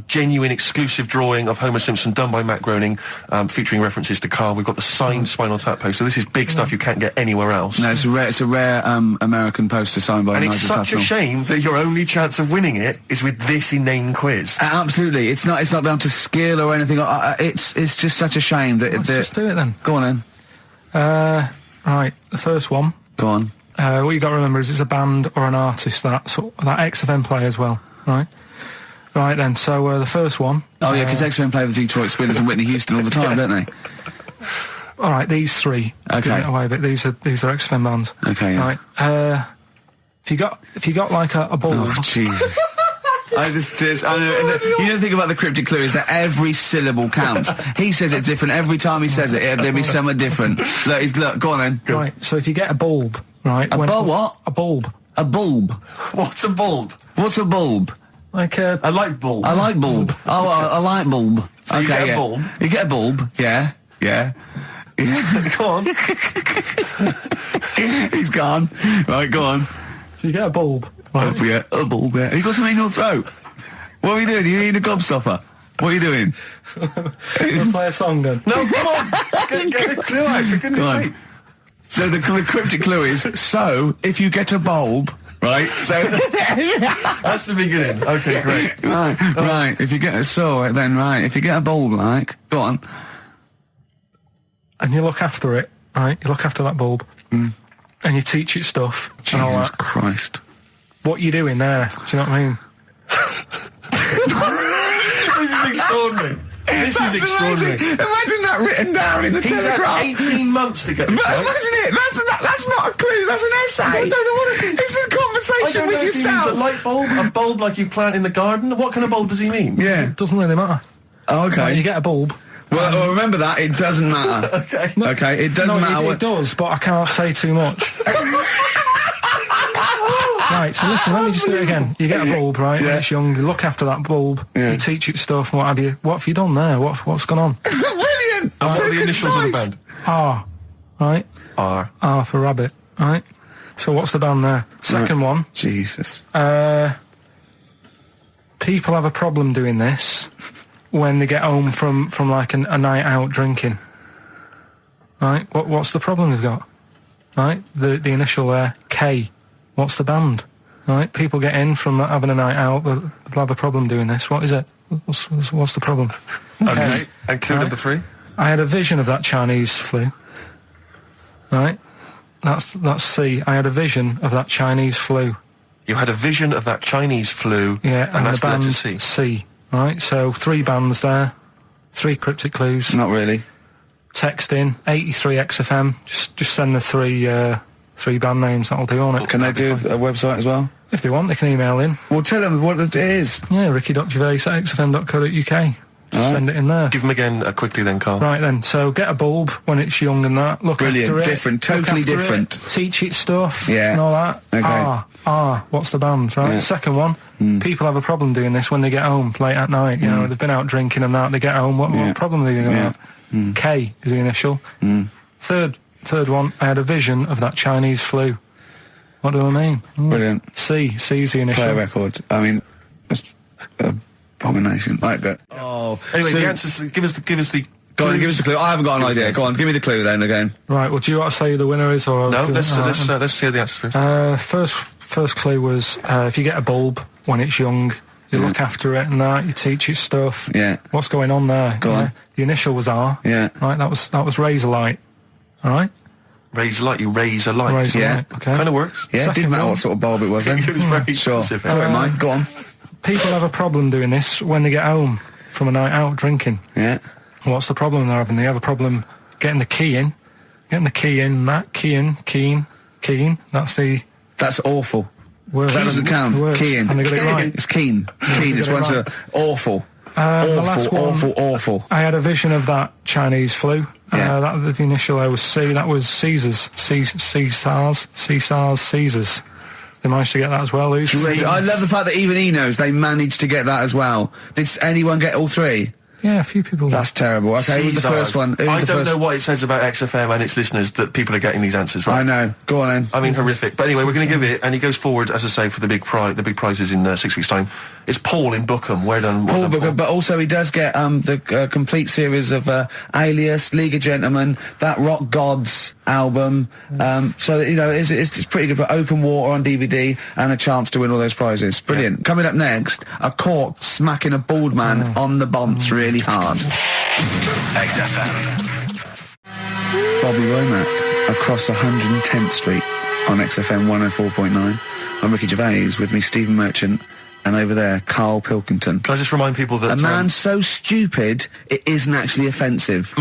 genuine, exclusive drawing of Homer Simpson done by Matt Groening, featuring references to Carl. We've got the signed Spinal Tap poster. This is big stuff you can't get anywhere else. No, it's a rare American poster signed by And Nigel it's such a Tufnell. shame that your only chance of winning it is with this inane quiz. Absolutely, it's not down to skill or anything. It's just such a shame that. Let's just do it then. Go on then. Right. The first one. Go on. What you got to remember is it's a band or an artist that XFM play as well. Right. Right then. So the first one. Oh yeah, because XFM play the Detroit Spinners and Whitney Houston all the time, don't they? All right. These 3. Okay. Give it away, but these are XFM bands. Okay. Yeah. Right. If you got like a ball. Oh Jesus. I know, you know the thing about the cryptic clue is that every syllable counts. He says it different every time he says it. There'll be something different. Look, go on then. Right. So if you get a bulb, right? What? A bulb. A bulb. What's a bulb? What's a bulb? Like a light bulb. A light bulb. Oh, a light bulb. So you get a bulb? You get a bulb. Yeah. Go on. He's gone. Right, go on. So you get a bulb. Right. Oh, yeah, a bulb. Yeah. You got something in your throat. What are you doing? You eating a gobstopper? What are you doing? We'll play a song then. No, come on. Get the clue out, for goodness sake. So the cryptic clue is, so, if you get a bulb, right, so... That's the beginning. Okay, great. Right, if you get a... So, then, right, if you get a bulb, like... Go on. and you look after it, right? You look after that bulb, and you teach it stuff and all Jesus that. Christ. What you doing there? Do you know what I mean? This is extraordinary. This is extraordinary. Imagine that written down in the He's had Telegraph. 18 months to get this But right. imagine it. That's not a clue. That's an essay. I don't know what it is. It's a I conversation don't know with if he means a yourself. light bulb, a bulb like you plant in the garden. What kind of bulb does he mean? Yeah. Doesn't really matter. Oh, Right, you okay. get a bulb. Well, remember that. It doesn't matter. Okay. Okay. It doesn't matter. It does, but I can't say too much. Right, so listen, let me just do it again. You get a bulb, right, when it's young, you look after that bulb, you teach it stuff, and what have you. What have you done there? What's gone on? Brilliant. And what So are the initials of the concise. band? R, right? R. R for rabbit, right? So what's the band there? Second one, Jesus. people have a problem doing this when they get home from like a night out drinking. Right? What's the problem they've got? Right? The initial there, K. What's the band? Right? People get in from having a night out, they'll have a problem doing this. What is it? What's the problem? Okay. And clue number 3? I had a vision of that Chinese flu. Right? That's C. I had a vision of that Chinese flu. You had a vision of that Chinese flu. Yeah, and that's the the letter band C. Right? So 3 bands there. 3 cryptic clues. Not really. Text in 83 XFM. Just send the 3 band names. That'll do on it. Can they do a website as well? If they want, they can email in. Well, tell them what it is. Yeah, ricky.gervais@xfm.co.uk. Just send it in there. Give them again quickly then, Carl. Right then, so get a bulb when it's young and that. Look Brilliant, after it. different, totally look after different. It, teach it stuff. Yeah. And all that. Okay. What's the band? Right. Yeah. Second one. People have a problem doing this when they get home late at night. You know, they've been out drinking and that. They get home. What problem are they going to have? K is the initial. Third one. I had a vision of that Chinese flu. What do I mean? Brilliant. C's the initial. Play a record. I mean, that's abomination. Right, go. Oh. Anyway, so- the answers. Give us the. Go on, give us the clue. I haven't got an idea. Go on, give me the clue then again. Right. Well, do you want to say who the winner is or? No, let's All right, hear the answers first. First clue was if you get a bulb when it's young, you look after it and that, you teach it stuff. Yeah. What's going on there? Go on. The initial was R. Yeah. Right. That was razor light. All right. Raise a light. You raise a light. Razor Yeah. light. Okay. Kind of works. Yeah, it Second didn't matter one. what sort of bulb it was then. It was very Sure. specific. I don't mind. Go on. People have a problem doing this when they get home from a night out drinking. Yeah. What's the problem they're having? They have a problem getting the key in. That keen. That's the That's awful. word. That doesn't count. Words. Keen. And they got it right. It's keen. It's keen. It's Got it one's right. awful. The last one, Awful. I had a vision of that Chinese flu. Yeah. That the initial I was C. That was Caesars. Caesars. They managed to get that as well. Who's Great. I love the fact that even he knows they managed to get that as well. Did anyone get all 3? Yeah, a few people. That's terrible. Okay, who was the Caesars. first one? Who was I the don't first? know what it says about XFM and its listeners that people are getting these answers right. I know. Go on then. I mean, horrific. But anyway, we're going to give it, and he goes forward, as I say, for the big prizes in 6 weeks' time. It's Paul in Bookham. Well done, Paul Booker, Paul. but also he does get the complete series of Alias, League of Gentlemen, that Rock Gods album. So you know it's pretty good. But Open Water on DVD and a chance to win all those prizes. Brilliant. Coming up next, a cork smacking a bald man on the bonce really hard. XFM. Bobby Womack across 110th Street on XFM 104.9. I'm Ricky Gervais, with me Stephen Merchant, and over there Karl Pilkington. Can I just remind people that... A man so stupid it isn't actually offensive.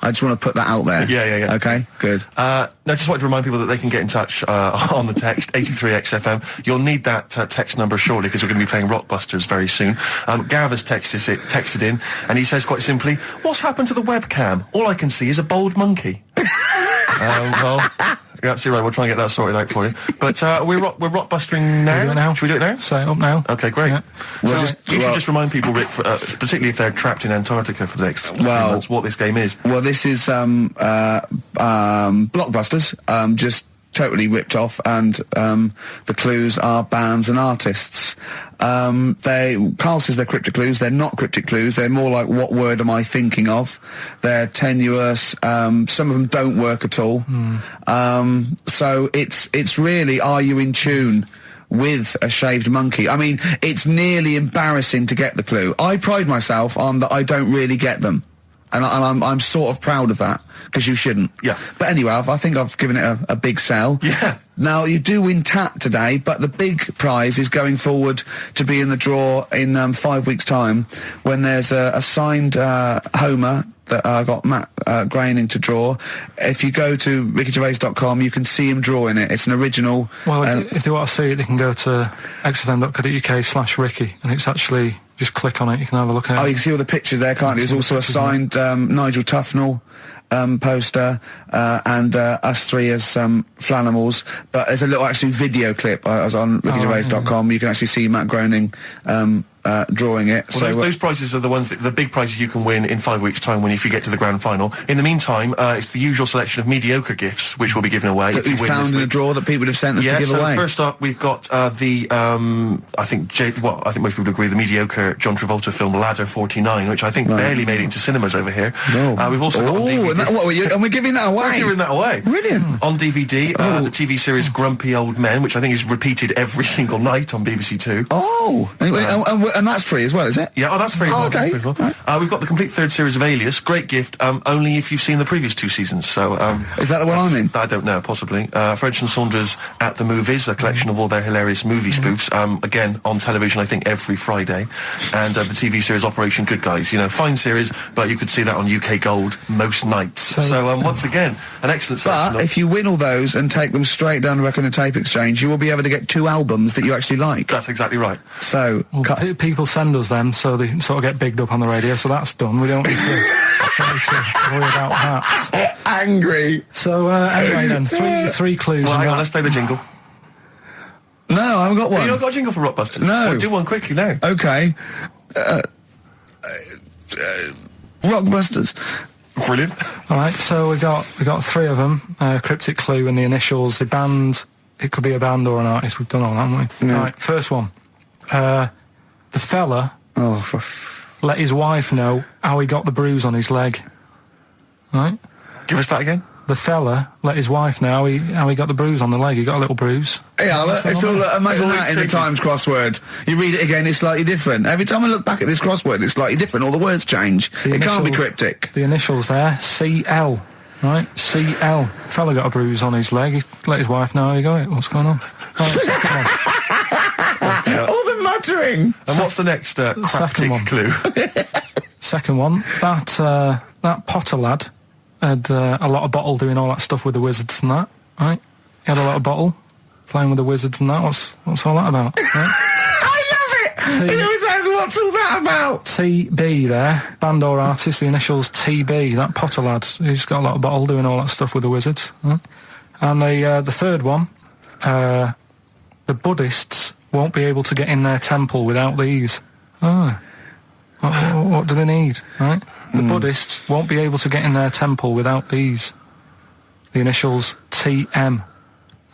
I just want to put that out there. Yeah. Okay, good. No, I just wanted to remind people that they can get in touch on the text, 83XFM. You'll need that text number shortly because we're going to be playing Rockbusters very soon. Gav has texted in, and he says quite simply, "What's happened to the webcam? All I can see is a bald monkey." Well, you're absolutely right. We'll try and get that sorted out for you. But we're rockbustering now. do it now. Should we do it now? Set it up now. Okay, great. Yeah. So you should just remind people, Rick, particularly if they're trapped in Antarctica for the next 3 months, what this game is. Well, this is Blockbusters, just totally ripped off, and the clues are bands and artists. Carl says they're cryptic clues. They're not cryptic clues. They're more like, what word am I thinking of? They're tenuous. Some of them don't work at all. So it's really, are you in tune with a shaved monkey? I mean, it's nearly embarrassing to get the clue. I pride myself on that I don't really get them. And I'm sort of proud of that, because you shouldn't. Yeah. But anyway, I think I've given it a big sell. Yeah. Now, you do win Tat today, but the big prize is going forward to be in the draw in 5 weeks' time, when there's a signed Homer that I got Matt Groening to draw. If you go to rickygervais.com, you can see him drawing it. It's an original. Well, if they want to see it, they can go to xfm.co.uk/Ricky, and it's actually, just click on it, you can have a look at it. Oh, you can see all the pictures there, can't you? There's also a signed Nigel Tufnell poster, and us three as Flanimals. But there's a little actually video clip. I was on rickygervais.com. You can actually see Matt Groening drawing it. Well, those prizes are the ones the big prizes you can win in 5 weeks' time if you get to the grand final. In the meantime, it's the usual selection of mediocre gifts which will be given away. That we found in a drawer that people have sent us to give away. So first up, we've got I think most people agree, the mediocre John Travolta film Ladder 49, which I think barely made it into cinemas over here. No. We've also got on DVD. And we're giving that away. We're giving that away. Brilliant. On DVD, the TV series Grumpy Old Men, which I think is repeated every single night on BBC Two. Oh, and that's free as well, is it? Yeah, that's free. Okay. Free as well. We've got the complete third series of Alias. Great gift, only if you've seen the previous 2 seasons. So, is that the one I'm in? I don't know, possibly. French and Saunders at the Movies, a collection of all their hilarious movie spoofs. Again, on television, I think every Friday. And the TV series Operation Good Guys. You know, fine series, but you could see that on UK Gold most nights. So once again, an excellent selection. But if you win all those and take them straight down to Record and Tape Exchange, you will be able to get 2 albums that you actually like. That's exactly right. So, people send us them, so they sort of get bigged up on the radio, so that's done. We don't need to, worry about that. Angry. So, anyway then, three clues. Well, hang on, let's play the jingle. No, I haven't got one. You not got a jingle for Rockbusters? No. Well, do one quickly now. Okay. Rockbusters. Brilliant. All right, so we got 3 of them. Cryptic clue and the initials. The band. It could be a band or an artist. We've done all that, haven't we? Yeah. All right, first one. The fella let his wife know how he got the bruise on his leg. Right? Give us that again. The fella let his wife know how he got the bruise on the leg. He got a little bruise. Yeah, it's all, imagine that in the Times crossword. You read it again, it's slightly different. Every time I look back at this crossword, it's slightly different. All the words change. It can't be cryptic. The initials there, CL. Right, CL. Fella got a bruise on his leg. He let his wife know how he got it. What's going on? Right, second one. All the muttering. And what's the next cryptic clue? Second one. That Potter lad had a lot of bottle doing all that stuff with the wizards and that. Right? He had a lot of bottle playing with the wizards and that. What's all that about? Right? I love it. He always says, "What's all that about?" TB there, band or artist. The initials TB. That Potter lad. He's got a lot of bottle doing all that stuff with the wizards. Right? And the third one. The Buddhists won't be able to get in their temple without these. What do they need? Right? The Buddhists won't be able to get in their temple without these. The initials TM.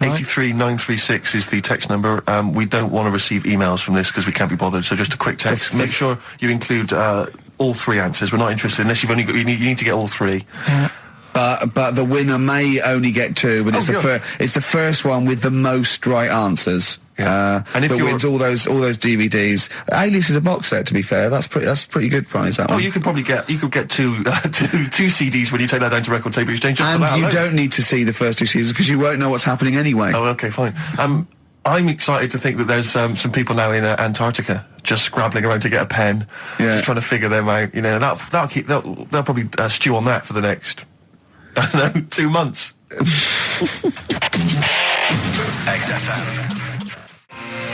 Right? 83936 is the text number. We don't want to receive emails from this because we can't be bothered, so just a quick text. Make sure you include all 3 answers. We're not interested unless you've only got, you need to get all 3. Yeah. But the winner may only get 2, but it's the first one with the most right answers. Yeah. And if that wins all those DVDs. Alias is a box set, to be fair. That's pretty good prize, that one. Oh, you could get two CDs when you take that down to Record Tape Exchange. Just and for that you alone. Don't need to see the first 2 seasons because you won't know what's happening anyway. Oh, okay, fine. I'm excited to think that there's some people now in Antarctica just scrabbling around to get a pen, just trying to figure them out. You know, they'll probably stew on that for the next, I don't know, 2 months. XFM.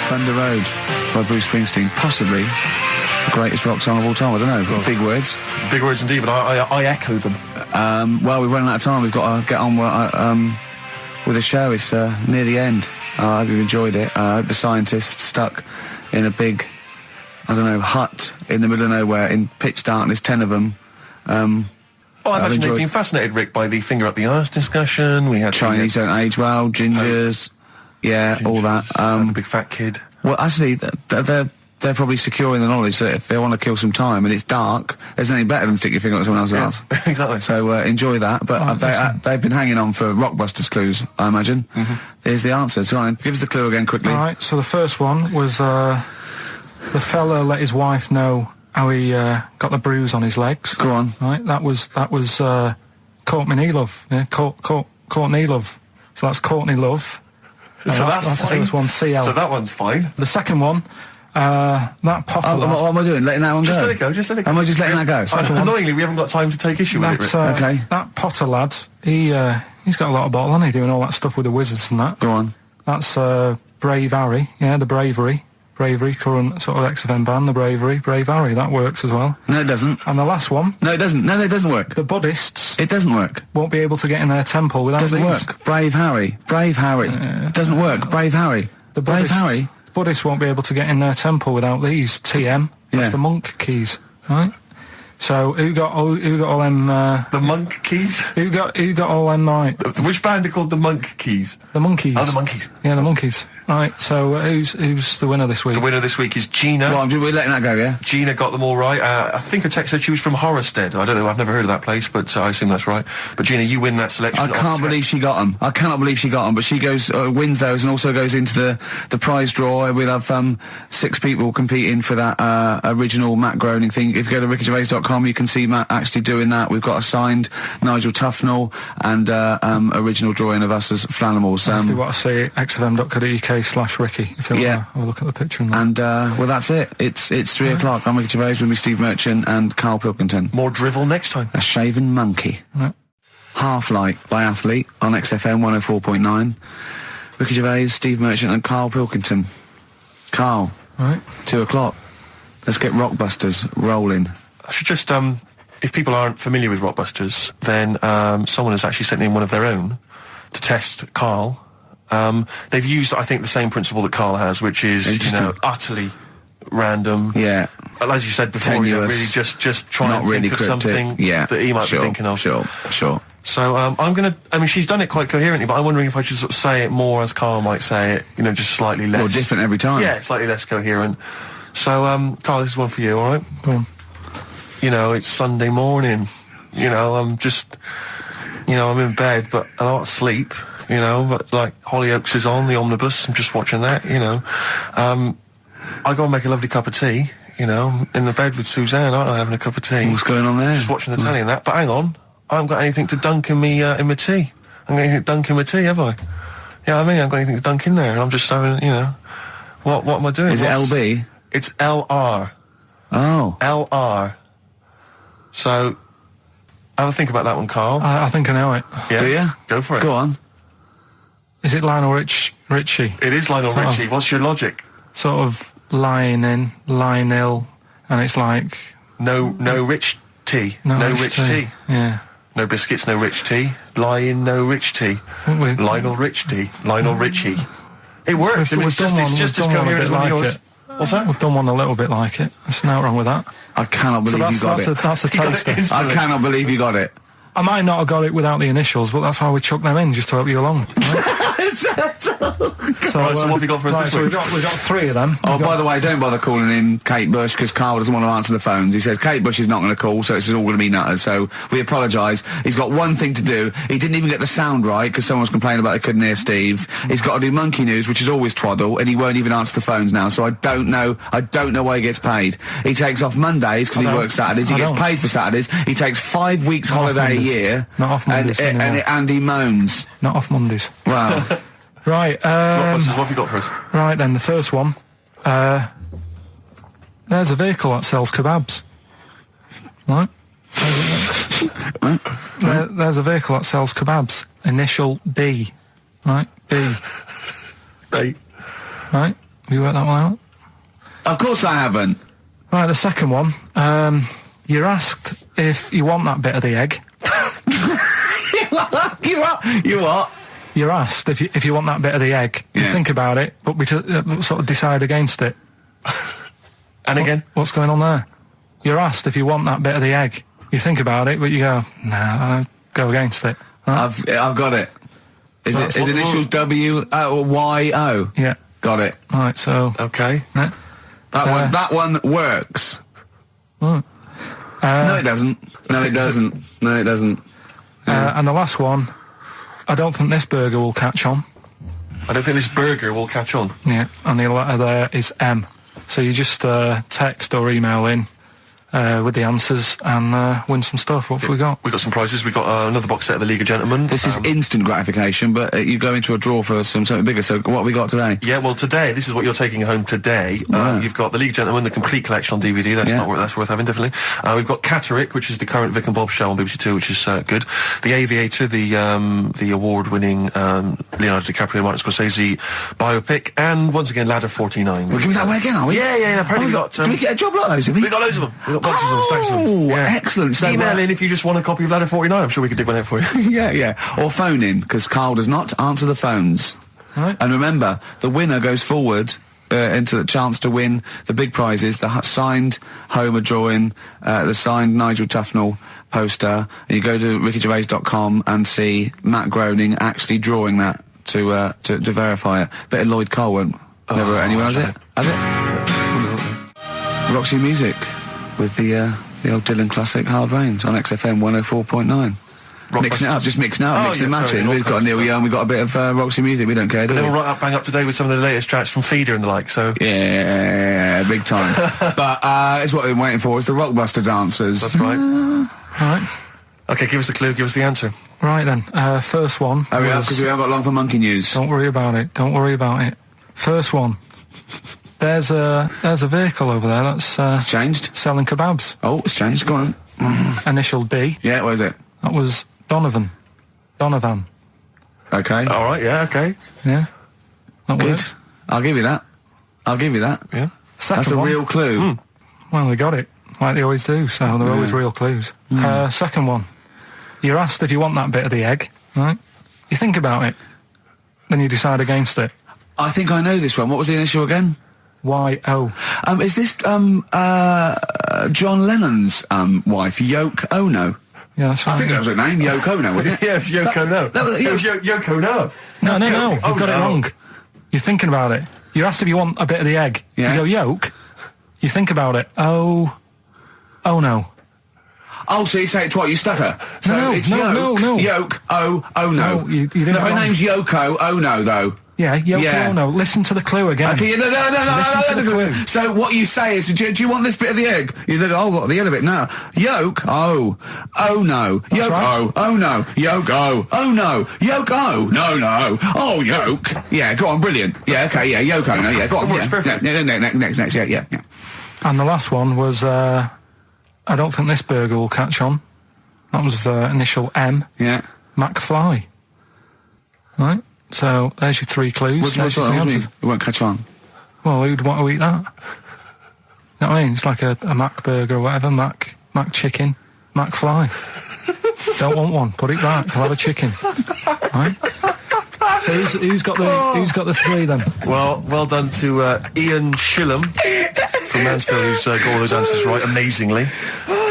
Thunder Road by Bruce Springsteen, possibly the greatest rock song of all time. I don't know. Big words. Big words indeed, but I echo them. Well, we're running out of time. We've got to get on with the show. It's near the end. I hope you enjoyed it. I hope the scientists stuck in a big, I don't know, hut in the middle of nowhere in pitch darkness, 10 of them. I imagine they've been fascinated, Rick, by the finger up the arse discussion. We had Chinese don't age well, gingers, all that. The big fat kid. Well, actually, they're probably securing the knowledge that if they want to kill some time and it's dark, there's nothing better than stick your finger up someone else's ass. Exactly. So enjoy that. But they've been hanging on for Rockbusters clues, I imagine. There's the answer. So give us the clue again quickly. All right. So the first one was the fella let his wife know how he got the bruise on his legs. Go on. Right, that was Courtney Love. Yeah, Courtney Love. So that's Courtney Love. So that's the fine. first one, CL. So that one's fine. The second one, that Potter lad. What am I doing? Letting that one Just go? let it go, just let it go. Am I just letting that go? Annoyingly, we haven't got time to take issue with it, Rick. Okay. That Potter lad, he's got a lot of bottle, hasn't he, doing all that stuff with the Wizards and that. Go on. That's Brave Harry, the Bravery, current sort of XFM band, the Bravery, Brave Harry, that works as well. No, it doesn't. And the last one, No, it doesn't. No, it doesn't work. the Buddhists It doesn't work. won't be able to get in their temple without Doesn't these. work. Brave Harry. Doesn't work. Brave Harry. The Brave Buddhists, Harry. Buddhists won't be able to get in their temple without these. TM, that's Yeah. the monk keys, right? So who got all them? The Monk Keys? Who got all them? Right, Which band are called the Monk Keys? the monkeys. Oh, the Monkeys. Yeah, the monkeys. Right. So who's the winner this week? The winner this week is Gina. Well, we're letting that go, yeah? Gina got them all right. I think her text said she was from Horrorstead. I don't know, I've never heard of that place, but I assume that's right. But Gina, you win that selection. I of can't believe she got them. I cannot believe she got them. But she goes, wins those and also goes into the prize draw. We'll have 6 people competing for that original Matt Groening thing. If you go to rickygervais.com, you can see Matt actually doing that. We've got a signed Nigel Tufnell and original drawing of us as Flanimals. If you want to see xfm.co.uk/Ricky, if they Yeah. want to have a look at the picture. And that. And well, that's it. It's 3 o'clock. I'm Ricky Gervais with me, Steve Merchant and Karl Pilkington. More drivel next time. A shaven monkey. Right. Half Light by Athlete on XFM 104.9. Ricky Gervais, Steve Merchant and Karl Pilkington. Karl, Right. 2 o'clock. Let's get Rockbusters rolling. I should just, if people aren't familiar with Rockbusters, then someone has actually sent in one of their own to test Karl. They've used, I think, the same principle that Karl has, which is, utterly random. Yeah. As you said before, Tenuous. really just trying Not to really think of cryptic. something Yeah. that he might Sure, be thinking of. Sure. So I'm going to, I mean, she's done it quite coherently, but I'm wondering if I should sort of say it more as Karl might say it, just slightly less. Or different every time. Yeah, slightly less coherent. So, Karl, this is one for you, all right? Go on. It's Sunday morning. I'm just, I'm in bed, but I don't sleep, but like Hollyoaks is on, the omnibus, I'm just watching that, I go and make a lovely cup of tea, in the bed with Suzanne, aren't I, having a cup of tea. What's going on there? Just watching the telly and that, but hang on, I haven't got anything to dunk in me, in my tea. I haven't got anything to dunk in my tea, have I? Yeah, I haven't got anything to dunk in there, and I'm just having, what am I doing? Is it LB? It's LR. Oh. LR. So, have a think about that one, Karl. I think I know it. Yeah? Do you? Go for it. Go on. Is it Lionel Richie? It is Lionel Sort of- Richie. What's your logic? Sort of Lionel, and it's like No rich tea. no rich tea. Yeah. No biscuits, no rich tea. Lion, no rich tea. I think we Lionel Rich tea. Lionel Richie. It works. We've It's done one- just we've as done one a coherent bit as one of like yours. it. What's that? We've done one a little bit like it. There's nothing wrong with that. I cannot So believe you got it. that's a You got it taster. instantly. I cannot believe you got it. I might not have got it without the initials, but that's why we chucked them in, just to help you along. Right? So Right, so what have you got for us right, this so week? we've got 3 of them. Oh, by the way, don't bother calling in Kate Bush because Karl doesn't want to answer the phones. He says Kate Bush is not going to call, so it's all going to be nutters. So we apologise. He's got one thing to do. He didn't even get the sound right because someone's complaining about they couldn't hear Steve. He's got to do Monkey News, which is always twaddle, and he won't even answer the phones now. So I don't know why he gets paid. He takes off Mondays because he I don't. works Saturdays. He I gets don't. paid for Saturdays. He takes 5 weeks Not off holiday a Mondays. year. Not off Mondays anymore. and he moans. Not off Mondays. Wow. Right. What have you got for us? Right then, the first one. There's a vehicle that sells kebabs. Right? There's a vehicle that sells kebabs. Initial D. Right? B. Right. Right? Have you worked that one out? Of course I haven't. Right, the second one. You're asked if you want that bit of the egg. You what? You're asked if you want that bit of the egg. You Yeah. think about it, but we sort of decide against it. And again? What's going on there? You're asked if you want that bit of the egg. You think about it, but you go, nah, I go against it. Right? I've got it. Is So it what's is the initials W or Y O? Yeah. Got it. Right, so... Okay. yeah. That one works. Right. No, it doesn't. No, it doesn't. No, it doesn't. And the last one, I don't think this burger will catch on. I don't think this burger will catch on. Yeah, and the letter there is M. So you just text or email in with the answers and win some stuff. What have we got? We got some prizes. We got another box set of the League of Gentlemen. This is instant gratification, but you go into a draw for something bigger. So what have we got today? Yeah, well, today, this is what you're taking home today. You've got the League of Gentlemen, the complete collection on DVD. That's worth having, definitely. We've got Catterick, which is the current Vic and Bob show on BBC Two, which is good. The Aviator, the award-winning Leonardo DiCaprio and Martin Scorsese biopic, and once again Ladder 49. We're giving that away again, are we? Yeah. Apparently we got. Did we get a job like those? Have we? We got loads of them. We got boxes of them, stacks of them. Yeah. Excellent. So email in if you just want a copy of Ladder 49. I'm sure we could dig one out for you. yeah. Or phone in, because Carl does not answer the phones. Right. And remember, the winner goes forward into the chance to win the big prizes, the signed Homer drawing, the signed Nigel Tufnell poster. And you go to rickygervais.com and see Matt Groening actually drawing that to verify it. Bit of Lloyd Cole won't. Never anyone has it? Has it? Roxy Music with the old Dylan classic Hard Rains on XFM 104.9. Mixing it up, just mixing it up, mixing and matching. We've got Neil Young, we've got a bit of Roxy Music, we don't care, do we? Then we'll bang up today with some of the latest tracks from Feeder and the like, so... Yeah, big time. But it's what we've been waiting for, is the Rockbusters answers. That's right. Right. Okay, give us the clue, give us the answer. Right then, first one. Hurry up, because we haven't got long for monkey news. Don't worry about it, First one. There's a vehicle over there that's It's changed. selling kebabs. Oh, it's changed, go on. Initial D. Yeah, what is it? That was Donovan. Okay. Alright, yeah, okay. Yeah. That Good. works. I'll give you that. Yeah. Second That's a one. real clue. Well, they got it, like they always do, so they're always real clues. Second one. You're asked if you want that bit of the egg, right? You think about it, then you decide against it. I think I know this one. What was the initial again? Y-O. Is this John Lennon's wife, Yoko Ono? Yeah, that's right. I think that was her name, Yoko Ono, wasn't it? Yeah, it was Yoko No. That was- It was Yoko No. No, you've got it wrong. You're thinking about it. You're asked if you want a bit of the egg. Yeah. You go, yolk. You think about it. Oh no. Oh, so you say it twice, you stutter. So No, it's no, Yoke, no. Yoke, oh no. No, you didn't No, her wrong. name's Yoko Ono, though. Yeah, Yoko Yeah. Ono. Listen to the clue again. Okay, no. Listen to the clue. So what you say is, do you want this bit of the egg? You go, oh, the end of it, no. Yolk, oh no. That's Yolk, right. oh no. Yolk, oh no. Yolk, no. Oh, yolk. Yeah, go on, brilliant. Yeah, okay, yeah, Yoko, no, yeah, go on. Works Yeah, perfect. next, yeah. And the last one was, I don't think this burger will catch on. That was initial M. Yeah. McFly. Right? So, there's your three clues. There's your three answers. It won't catch on. Well, who'd want to eat that? You know what I mean? It's like a Mac burger or whatever, Mac chicken, McFly. Don't want one, put it back, I'll have a chicken. Right? So who's got the three then? Well done to Ian Shillham from Mansfield, who's got all those answers right amazingly.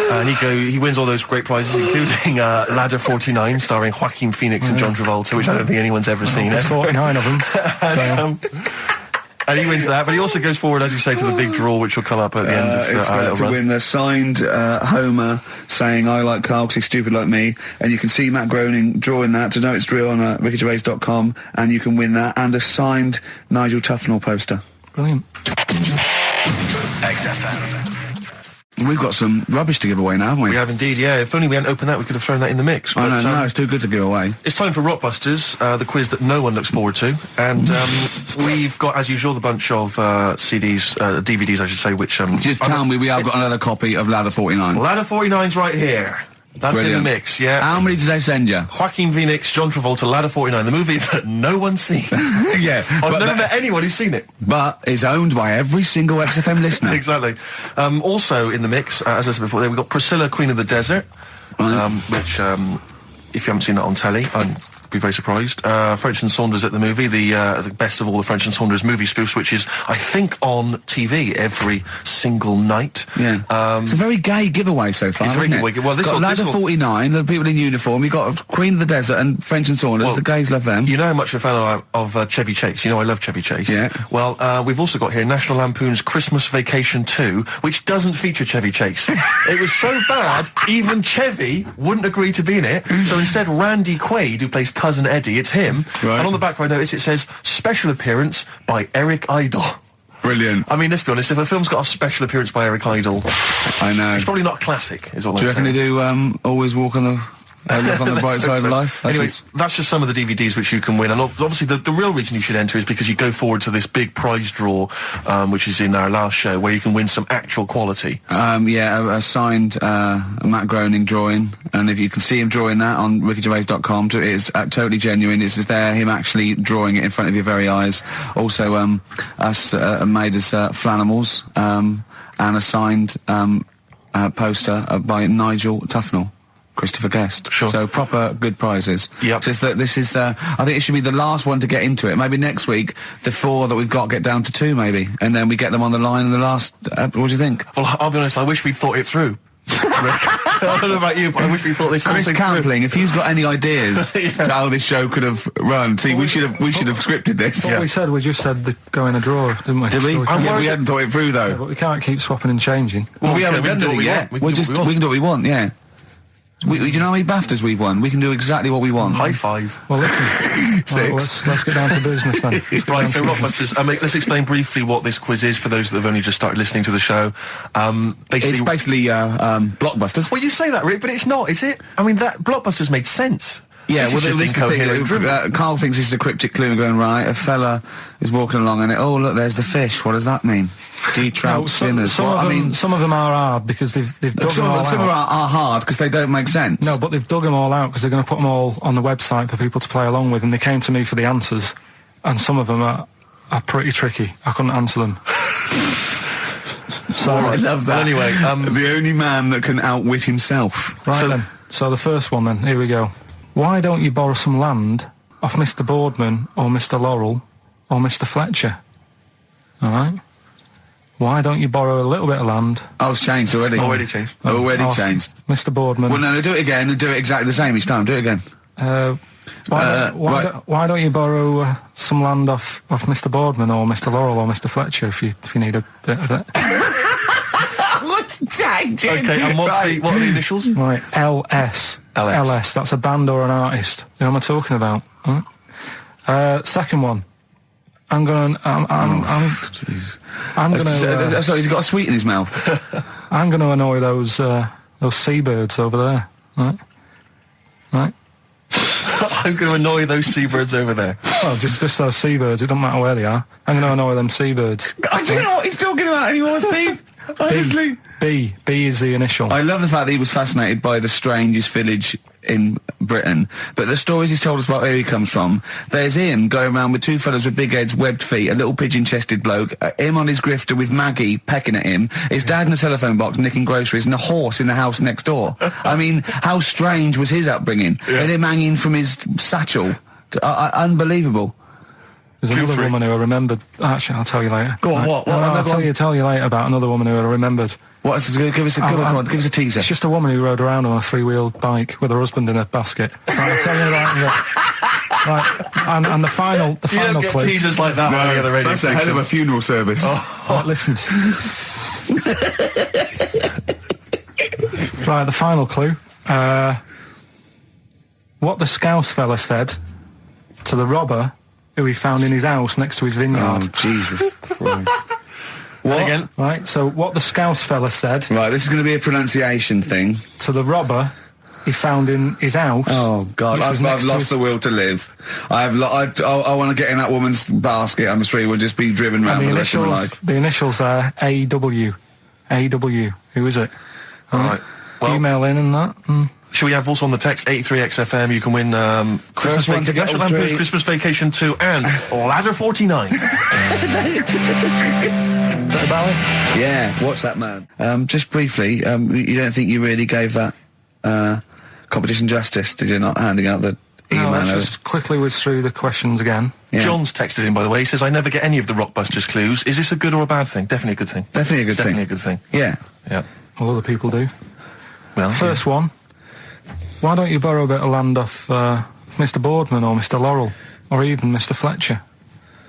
And he wins all those great prizes, including Ladder 49, starring Joaquin Phoenix and John Travolta, which I don't think anyone's ever seen. There's 49 of them. And he wins that, but he also goes forward, as you say, to the big draw, which will come up at the end of It's our little to run. win the signed Homer saying I like Carl because he's stupid like me, and you can see Matt Groening drawing that to know it's real on rickygervais.com, and you can win that and a signed Nigel Tufnell poster. Brilliant. XFM. We've got some rubbish to give away now, haven't we? We have indeed, yeah. If only we hadn't opened that, we could have thrown that in the mix. I But, know, it's too good to give away. it's time for Rockbusters, the quiz that no one looks forward to. And we've got, as usual, the bunch of CDs, DVDs, I should say, which... Just tell me we have got another copy of Ladder 49. Ladder 49's right here. That's Brilliant. in the mix, yeah. How many did they send you? Joaquin Phoenix, John Travolta, Ladder 49, the movie that no one's seen. Yeah, I've never met anyone who's seen it. but it's owned by every single XFM listener. Exactly. Also in the mix, as I said before, we've got Priscilla, Queen of the Desert, which, if you haven't seen that on telly, I'd be very surprised. French and Saunders at the movie, the best of all the French and Saunders movie spoofs, which is, I think, on TV every single night. Yeah. It's a very gay giveaway so far, It's a very isn't good it? giveaway. Well, this got will- Ladder this will- 49, the people in uniform. You've got Queen of the Desert and French and Saunders. Well, the gays love them. You know how much a fan I am of Chevy Chase. You know I love Chevy Chase. Yeah. Well, we've also got here National Lampoon's Christmas Vacation 2, which doesn't feature Chevy Chase. It was so bad, even Chevy wouldn't agree to be in it. So instead, Randy Quaid, who plays Cousin Eddie, it's him. Right. And on the back I notice it says, special appearance by Eric Idle. Brilliant. I mean, let's be honest, if a film's got a special appearance by Eric Idle, I know. it's probably not a classic, is all Do you I'm reckon saying. they do Always Walk on the... look on the bright Let's side hope of so. life? Anyway, that's just some of the DVDs which you can win. And obviously the real reason you should enter is because you go forward to this big prize draw, which is in our last show, where you can win some actual quality. A signed Matt Groening drawing, and if you can see him drawing that on rickygervais.com, it's totally genuine. It's just there, him actually drawing it in front of your very eyes. Also, us made as Flanimals, and a signed poster by Nigel Tufnell. Christopher Guest. Sure. So proper good prizes. Yep. Just that this is, I think it should be the last one to get into it. Maybe next week, the 4 that we've got get down to 2 maybe. And then we get them on the line in the last, what do you think? Well, I'll be honest, I wish we'd thought it through. Rick. I don't know about you, but I wish we thought this whole Chris thing through. Campling, if he's got any ideas to how this show could have run, see, we should have scripted this. What we said, we just said the go in a drawer, didn't we? Did we? So Yeah, we hadn't thought it through though. but we can't keep swapping and changing. Well, we okay, haven't we can done do what it we yet. want. We can do what we We can do what we want, yeah. Do you know how many BAFTAs we've won? We can do exactly what we want. High five. Well, listen. Right, let's get down to business then. Let's get Right, down so to business. Rockbusters, let's explain briefly what this quiz is for those that have only just started listening to the show. It's basically blockbusters. Well, you say that, Rick, but it's not, is it? I mean, that Blockbusters made sense. Yeah, This well, is just this is the incoherent thing. drivel. Carl thinks this is a cryptic clue and going, right, a fella is walking along and oh, look, there's the fish. What does that mean? De-trout No, spinners. some What? of I them, mean, some of them are hard because they've dug some them all of them out. are hard because they don't make sense. No, but they've dug them all out because they're going to put them all on the website for people to play along with, and they came to me for the answers, and some of them are pretty tricky. I couldn't answer them. So I love that. Well, anyway, the only man that can outwit himself. right then. So the first one then. Here we go. Why don't you borrow some land off Mr. Boardman or Mr. Laurel or Mr. Fletcher? All right. Why don't you borrow a little bit of land? Oh, it's changed already. Already changed. Already off changed. Mr. Boardman. Well, no, do it again and do it exactly the same each time. Do it again. Why don't you borrow some land off Mr. Boardman or Mr. Laurel or Mr. Fletcher if you need a bit of it? What's changing? okay, and what are the initials? Right, LS. LS. That's a band or an artist. Who am I talking about? Second one. I'm gonna sorry, he's got a sweet in his mouth. I'm gonna annoy those seabirds over there. Right. I'm going to annoy those seabirds over there. Well, just those seabirds. It doesn't matter where they are. I'm gonna annoy them seabirds. I don't know what he's talking about anymore, Steve. Honestly. B is the initial. I love the fact that he was fascinated by the strangest village in Britain, but the stories he's told us about where he comes from, there's him going around with 2 fellas with big heads, webbed feet, a little pigeon-chested bloke, him on his grifter with Maggie pecking at him, his dad in the telephone box nicking groceries, and a horse in the house next door. I mean, how strange was his upbringing? Yeah. And him hanging from his satchel. Unbelievable. There's Feel another free. woman who I remembered. Actually, I'll tell you later. Go on, Right. what? No, No, I'll go on. tell you later about another woman who I remembered. Give us a teaser. It's just a woman who rode around on a 3-wheeled bike with her husband in a basket. Right, I'll tell you that. Right, and the final You don't get clue. teasers like that on any other radio That's a hell of station. a funeral service. Right, listen. Right, the final clue. What the Scouse fella said to the robber who he found in his house next to his vineyard. Oh, Jesus Christ. What? Again? Right, so what the Scouse fella said Right, this is going to be a pronunciation thing. to the robber he found in his house. Oh, God, which was I've next to lost his- the will to live. I want to get in that woman's basket on the street. We'll just be driven And round the for the rest of my initials, life. the initials there, AW. AW. Who is it? All right. Well, Email in and that. should we have also on the text 83XFM? You can win Christmas, one to get National all Lampoon's three. Christmas Vacation 2 and Ladder 49. Yeah, what's that, man? Just briefly, you don't think you really gave that competition justice, did you, not handing out the No, email? let's just quickly whiz through the questions again. Yeah. John's texted in, by the way. He says, I never get any of the Rockbusters clues. Is this a good or a bad thing? Definitely a good thing. Definitely a good Definitely thing. a good thing. Yeah. Yeah. All other people do. Well, First one. Why don't you borrow a bit of land off Mr. Boardman or Mr. Laurel or even Mr. Fletcher?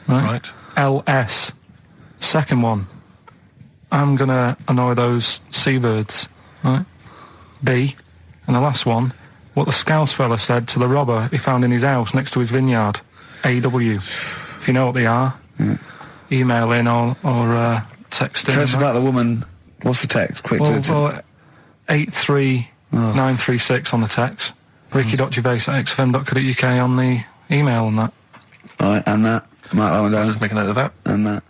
Right. LS. Second one. I'm gonna annoy those seabirds. Right. B. And the last one. What the Scouse fella said to the robber he found in his house next to his vineyard. AW. If you know what they are. email in or text in. Tell us about the woman. What's the text? Quick. Well, 83936 on the text. ricky.gervais@xfm.co.uk on the email and that. Alright, and that. Mark that one down. Just make a note of that. And that.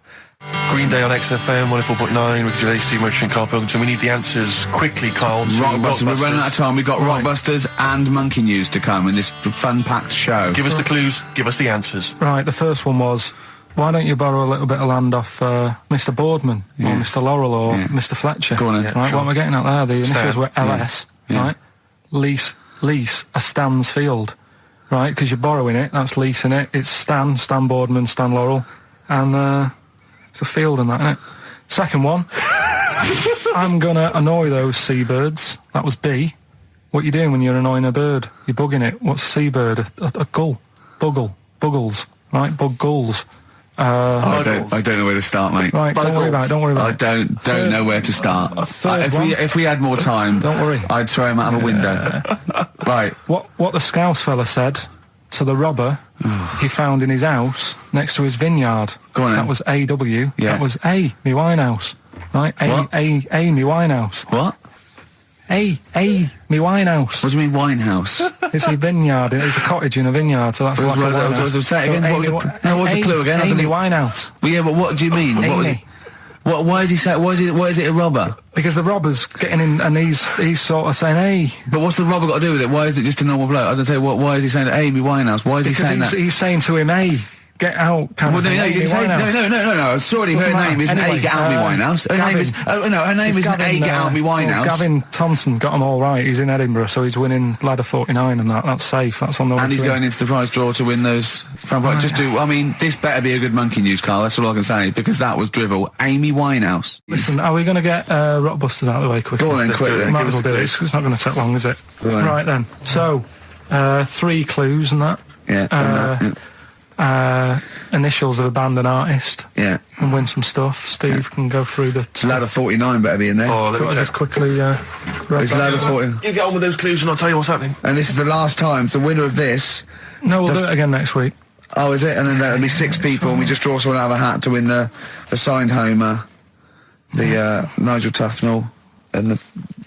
Green Day on XFM 104.9. Ricky Gervais, Steve Merchant, and Karl Pilkington. We need the answers quickly, Karl. to Rockbusters. We're running out of time. We've got Right. Rockbusters and Monkey News to come in this fun-packed show. Give us the clues. Give us the answers. Right, the first one was, why don't you borrow a little bit of land off Mr. Boardman or Mr. Laurel or Mr. Fletcher? Go on then. Right, sure. what am I getting at there? The initials Stan. were LS, Yeah. right? Lease a Stan's field, right? Because you're borrowing it, that's leasing it. It's Stan Boardman, Stan Laurel, and it's a field and that, isn't it? Second one, I'm gonna annoy those seabirds. That was B. What you doing when you're annoying a bird? You're bugging it. What's a seabird? A gull. Buggles, right? Bug gulls. I don't know where to start, mate. Right, don't worry about it. I don't know where to start. Third one. If we had more time, Don't worry. I'd throw him out of a window. Right. What the Scouse fella said to the robber he found in his house next to his vineyard. Go on then. That was AW. Yeah. That was A, me Winehouse. Right? What? A, me Winehouse. What? A, me Winehouse. What do you mean Winehouse? It's a vineyard. It's a cottage in a vineyard, so that's like a Winehouse. Say it again. So What was the clue again? Amy Winehouse. Well, yeah, but what do you mean? Amy. Why is he saying? Why is it a robber? Because the robber's getting in and he's sort of saying, hey. But what's the robber got to do with it? Why is it just a normal bloke? I don't say. Why is he saying Amy Winehouse? Why is he saying that? He's saying to him, hey, get out. Well, no, Amy you say, Winehouse. no. Sorry, her Doesn't matter. name isn't Anyway, A. Get Out Me Winehouse. Her name is. Oh no, her name It's isn't A. Get Out Me Winehouse. Gavin Thompson got them all right. He's in Edinburgh, so he's winning ladder 49 and that. That's safe. That's on the way. And he's going into the prize draw to win those. I mean, this better be a good Monkey News, Carl. That's all I can say because that was drivel. Amy Winehouse. Listen, are we going to get Rockbusters out of the way quickly? Go on then, Let's do quickly. it. Might Give as us well a do it. clue. It's not going to take long, is it? Go on. Right then. So, 3 clues and that. Yeah. Initials of a band and artist. Yeah. And win some stuff. Steve can go through the. Ladder 49 better be in there. Oh, let me Got to check. just quickly. It's ladder 40. You get on with those clues and I'll tell you what's happening. And this is the last time. The winner of this. No, we'll do it again next week. Oh, is it? And then there'll be 6 people, and we just draw someone out of a hat to win the signed Homer, the Nigel Tufnell, and the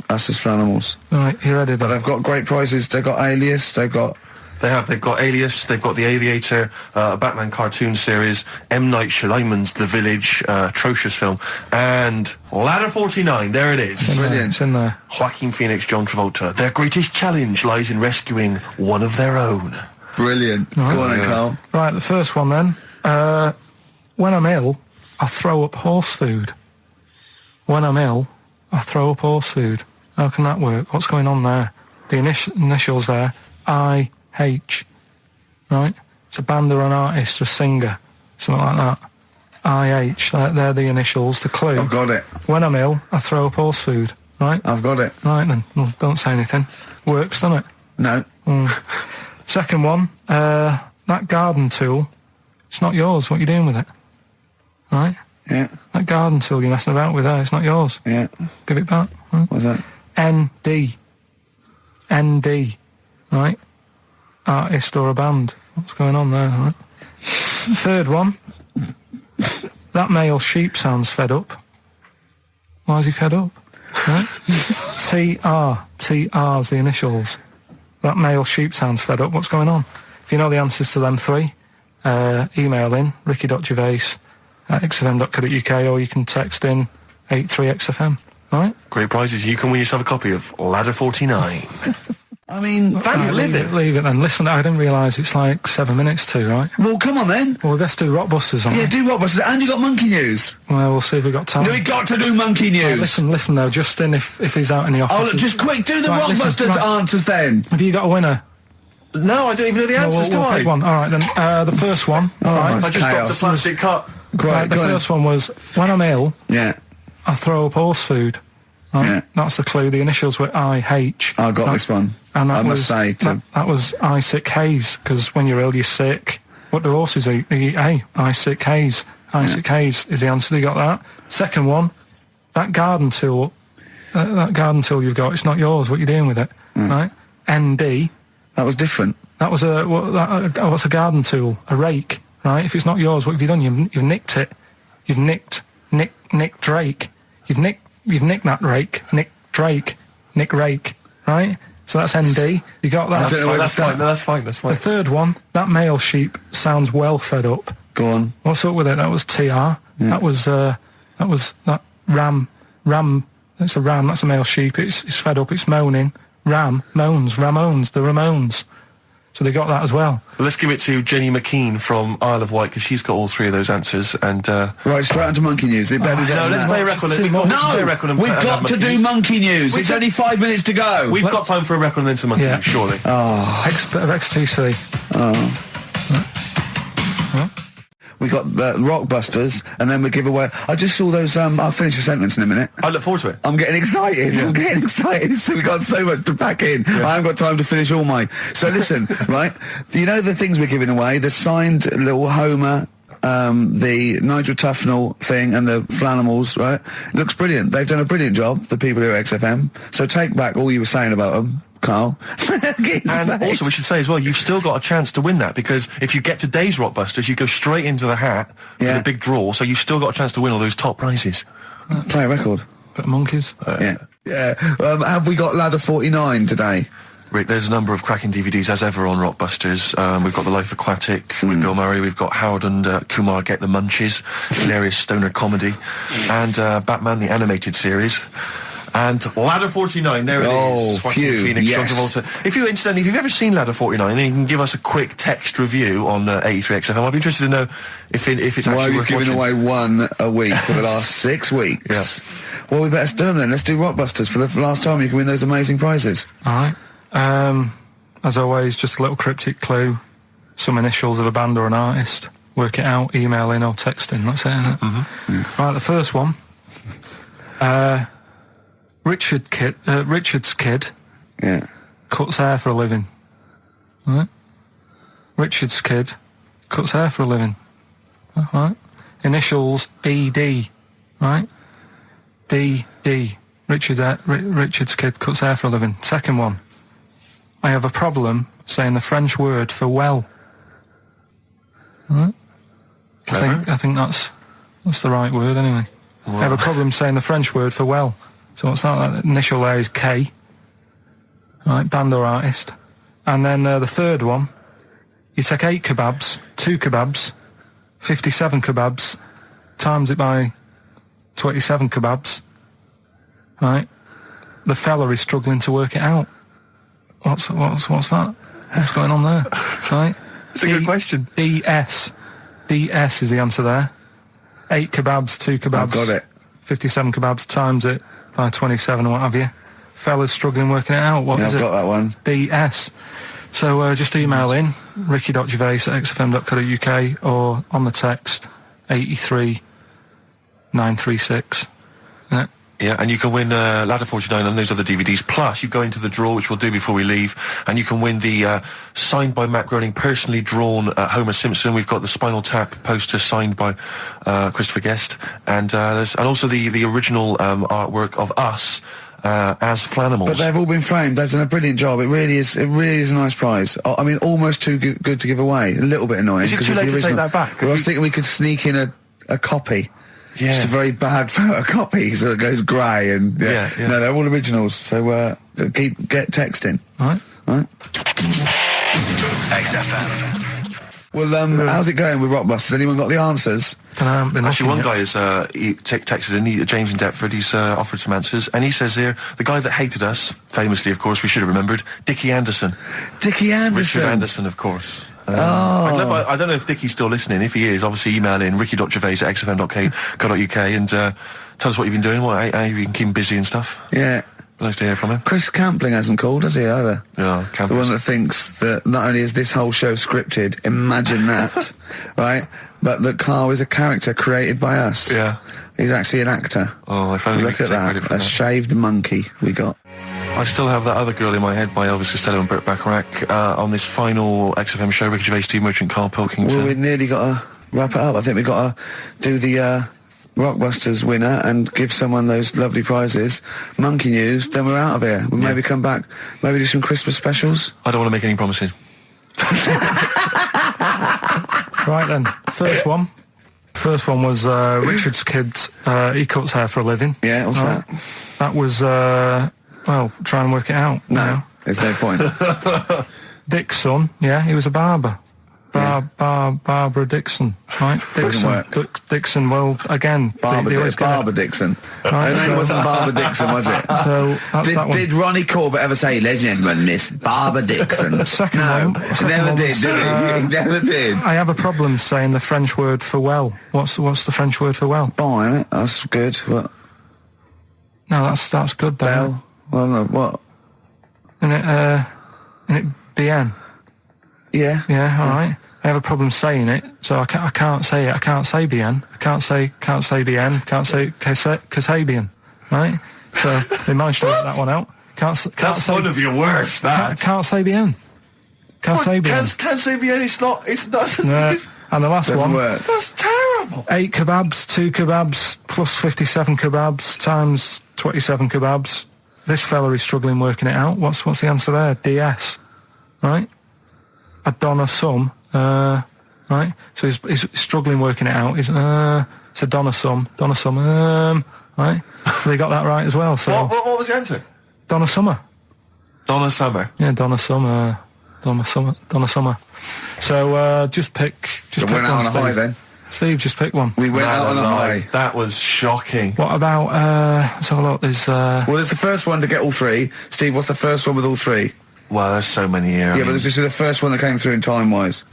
Us as Animals. Right, you ready? But Then? they've got great prizes. They've got Alias. They've got. They've got Alias, they've got The Aviator, a Batman cartoon series, M. Night Shyamalan's The Village, atrocious film, and Ladder 49, there it is. Brilliant. It's in there. Joaquin Phoenix, John Travolta. Their greatest challenge lies in rescuing one of their own. Brilliant. Go on then, Carl. Right, the first one then. When I'm ill, I throw up horse food. When I'm ill, I throw up horse food. How can that work? What's going on there? The initials there, I-H. Right? It's a band or an artist, a singer, something like that. I-H, they're the initials, the clue. I've got it. When I'm ill, I throw up horse food. Right? I've got it. Right then, well, don't say anything. Works, doesn't it? No. Second one, that garden tool, it's not yours. What are you doing with it? Right? Yeah. That garden tool you're messing about with there, it's not yours. Yeah. Give it back. Right? What's that? ND. ND. Right? Artist or a band. What's going on there? Right? Third one, that male sheep sounds fed up. Why is he fed up? Right? TR's the initials. That male sheep sounds fed up. What's going on? If you know the answers to them 3, email in ricky.gervais@xfm.co.uk or you can text in 83XFM. Right? Great prizes. You can win yourself a copy of Ladder 49. I mean, Thanks, Leave it then. Listen, I didn't realise it's like 7 minutes to, right? well, come on then. Well, let's do Rockbusters on Yeah, it. do Rockbusters. And you got Monkey News. Well, we'll see if we've got time. No, we got to do Monkey News. Listen though, Justin, if he's out in the office. Oh, look, just quick, do the Right, listen, Rockbusters right. answers then. Have you got a winner? No, I don't even know the No, answers, we'll do I? pick one. All right, then. The first one. right, it's I just dropped a chaos. plastic cup. right, the first one was, when I'm ill, Yeah. I throw up horse food. Right? Yeah. That's the clue. The initials were I-H. I got this one. And that I must say to- that was I sick haze, because when you're ill, you're sick. What do horses eat? They eat hay. I sick haze. I sick haze is the answer. You got that? Second one, that garden tool you've got, it's not yours. What are you doing with it? Right? ND. That was different. That was what's a garden tool? A rake. Right? If it's not yours, what have you done? You've nicked it. You've nicked Nick Drake. You've nicked that rake. Nick Drake. Nick Rake. Right? So that's ND. You got that? That's fine. No, that's fine. That's fine. The third one, that male sheep sounds well fed up. Go on. What's up with it? That was TR. Yeah. That was that ram. That's a ram. That's a male sheep. It's fed up. It's moaning. Ram moans. Ramones. The Ramones. So they got that as well. Well, let's give it to Jenny McKean from Isle of Wight, because she's got all three of those answers. And right, straight onto monkey news. It better no, let's play a record. We've got to do monkey news. It's only 5 minutes to go. We've got time for a record and then some monkey news, surely. Bit of XTC. We got the Rockbusters, and then we give away. I just saw those. I'll finish the sentence in a minute. I look forward to it. I'm getting excited. I'm getting excited. So we got so much to pack in. I haven't got time to finish all my. So listen, right? You know the things we're giving away: the signed little Homer, the Nigel Tufnell thing, and the Flanimals. Right? It looks brilliant. They've done a brilliant job. The people here at XFM. So take back all you were saying about them, Carl. And also we should say as well, you've still got a chance to win that, because if you get today's Rockbusters, you go straight into the hat for the big draw, so you've still got a chance to win all those top prizes. Play a record. Bit of monkeys. Yeah. Have we got Ladder 49 today? Rick, there's a number of cracking DVDs as ever on Rockbusters. We've got The Life Aquatic with Bill Murray. We've got Howard and Kumar Get the Munchies, hilarious stoner comedy, and Batman the Animated Series. And Ladder 49, there it is. Phew, Phoenix, yes. John Travolta. If you've ever seen Ladder 49, then you can give us a quick text review on 83XFM. I'd be interested to know if it's actually Why are you worth giving watching. away one a week for the last 6 weeks? Yeah. Well, we better do them then. Let's do Rockbusters for the last time. You can win those amazing prizes. All right. As always, just a little cryptic clue. Some initials of a band or an artist. Work it out, email in or text in. That's it, isn't it? Mm-hmm. Yeah. Right, the first one. Richard's kid cuts hair for a living. Right? Richard's kid cuts hair for a living. Right? Initials ED. Right? BD. Richard's kid cuts hair for a living. Second one. I have a problem saying the French word for well. Right? I think that's the right word anyway. Wow. I have a problem saying the French word for well. So what's that? That initial there is K. Right, band or artist. And then the third one, you take 8 kebabs, 2 kebabs, 57 kebabs, times it by 27 kebabs. Right? The fella is struggling to work it out. What's that? What's going on there? Right? It's a good question. DS is the answer there. 8 kebabs, 2 kebabs. I've got it. 57 kebabs times it by 27 or what have you. Fella's struggling working it out. What is I've it? got that one. DS. So just email in ricky.gervais@xfm.co.uk or on the text 83936. Yeah. Yeah, and you can win Ladder 49 and those other DVDs. Plus, you go into the draw, which we'll do before we leave, and you can win the signed by Matt Groening, personally drawn Homer Simpson. We've got the Spinal Tap poster signed by Christopher Guest, and also the original artwork of us as Flanimals. But they've all been framed. They've done a brilliant job. It really is a nice prize. I mean, almost too good to give away. A little bit annoying. Is it too late to take that back? Well, I was thinking we could sneak in a copy. Yeah. Just a very bad photocopy, so it goes grey and Yeah. No, they're all originals. So get texting. All right. XFM. Well, how's it going with Rockbusters? Anyone got the answers? Actually, one guy has texted in, James in Deptford, he's offered some answers, and he says here, the guy that hated us, famously, of course, we should have remembered, Dickie Anderson. Dickie Anderson. Richard Anderson, of course. I don't know if Dickie's still listening. If he is, obviously email in ricky.gervais@xfm.co.uk and tell us what you've been doing, how you've been keeping busy and stuff. Yeah. Nice to hear from him. Chris Campling hasn't called, has he, either? Yeah, The one that thinks that not only is this whole show scripted, imagine that, right? But that Carl is a character created by us. Yeah. He's actually an actor. Oh, if only we Look could at take credit that. for A that. shaved monkey we got. I still have that other girl in my head by Elvis Costello and Burt Bacharach on this final XFM show. Ricky Gervais, Steve Merchant, Karl Pilkington. Well, we nearly got to wrap it up. I think we've got to do the Rockbusters winner and give someone those lovely prizes. Monkey news, then we're out of here. We'll maybe come back, maybe do some Christmas specials. I don't want to make any promises. Right then, first one. First one was Richard's kid. He cuts hair for a living. Yeah, what's that? That was, well, try and work it out. No, there's no point. Dick's son, yeah, he was a barber. Barbara Dixon, right? Doesn't work. Dixon, well, again... Barbara Dixon. Right, Her name wasn't Barbara Dixon, was it? So, that's that one. Did Ronnie Corbett ever say, ladies and gentlemen, Miss Barbara Dixon? Second no, one. he never did, did he? He never did. I have a problem saying the French word for well. What's the French word for well? Bon, innit? That's good. What? No, that's good, though. Bell? Well, no, what? Isn't it bien? Yeah. Yeah, alright. I have a problem saying it, so I can't say it. I can't say bien. I can't say bien. Can't say Kasabian, right? So they managed to work that one out. That's one of your worst, that. Can't say bien. Can't say bien. Can't say bien, it's not... Yeah. And the last one... Work. That's terrible. 8 kebabs, 2 kebabs, plus 57 kebabs, times 27 kebabs. This fella is struggling working it out. What's the answer there? DS. Right? A Donna sum. Right? So he's struggling working it out. It's a Donna sum. Right? So they got that right as well. So What was the answer? Donna Summer. Donna Summer. Yeah, Donna Summer. So just pick went one, out on a Steve. high then. Steve, just pick one. We went out on a high. That was shocking. What about let's have a look. There's Well, it's the first one to get all three. Steve, what's the first one with all three? Well, there's so many here. Yeah, but this is the first one that came through in time-wise.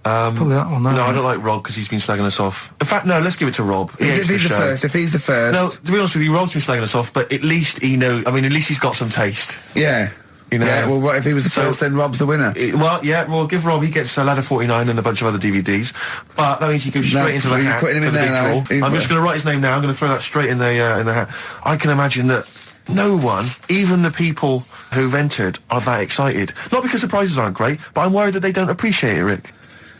probably that one. No, I don't like Rob because he's been slagging us off. In fact, no, let's give it to Rob. He hates If he's the show. first, if he's the first... No, to be honest with you, Rob's been slagging us off, but at least he knows... I mean, at least he's got some taste. Yeah. You know? Yeah, well, what, if he was the first, then Rob's the winner. Well, yeah, well, give Rob, he gets Ladder 49 and a bunch of other DVDs, but that means he goes straight into the you're hat putting him for in the there big now. draw. I'm just going to write his name now, I'm going to throw that straight in the hat. I can imagine that no one, even the people who've entered, are that excited. Not because the prizes aren't great, but I'm worried that they don't appreciate it, Rick.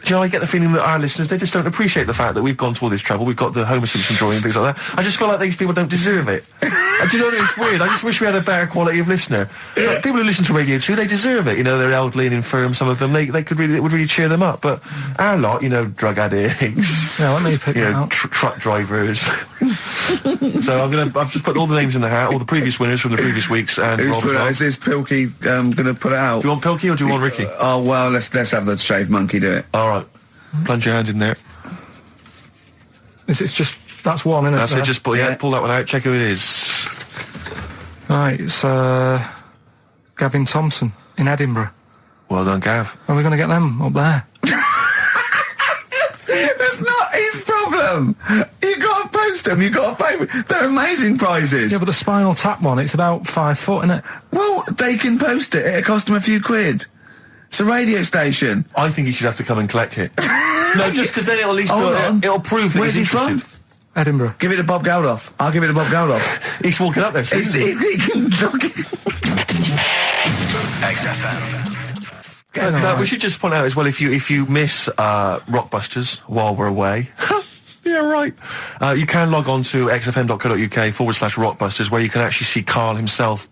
Do you know, I get the feeling that our listeners, they just don't appreciate the fact that we've gone to all this trouble, we've got the Homer Simpson drawing and things like that. I just feel like these people don't deserve it. Do you know what I mean? It's weird. I just wish we had a better quality of listener. Like, people who listen to Radio 2, they deserve it. You know, they're elderly and infirm, some of them, it would really cheer them up. But our lot, you know, drug addicts, Yeah, let me pick you that know, out. truck drivers. So I've just put all the names in the hat, all the previous winners from the previous weeks, and Rob as well. Is this Pilky gonna put it out? Do you want Pilky or do you want Ricky? Oh, well, let's have the shaved monkey do it. Alright. Plunge your hand in there. It's just that's one, isn't it? That's it, just pull that one out, check who it is. Right, it's Gavin Thompson in Edinburgh. Well done, Gav. Are we going to get them up there? That's not his problem. You got to post them. You got to pay. They're amazing prizes. Yeah, but the Spinal Tap one, it's about 5 foot, isn't it? Well, they can post it. It'll cost them a few quid. It's a radio station. I think he should have to come and collect it. No, just because then it'll at least Hold on. it'll prove that Where's he's he interested. from? Edinburgh. Give it to Bob Geldof. I'll give it to Bob Geldof. He's walking up there, so He can look it. XFM. we should just point out as well, if you miss Rockbusters while we're away. Yeah, right. You can log on to xfm.co.uk/Rockbusters, where you can actually see Karl himself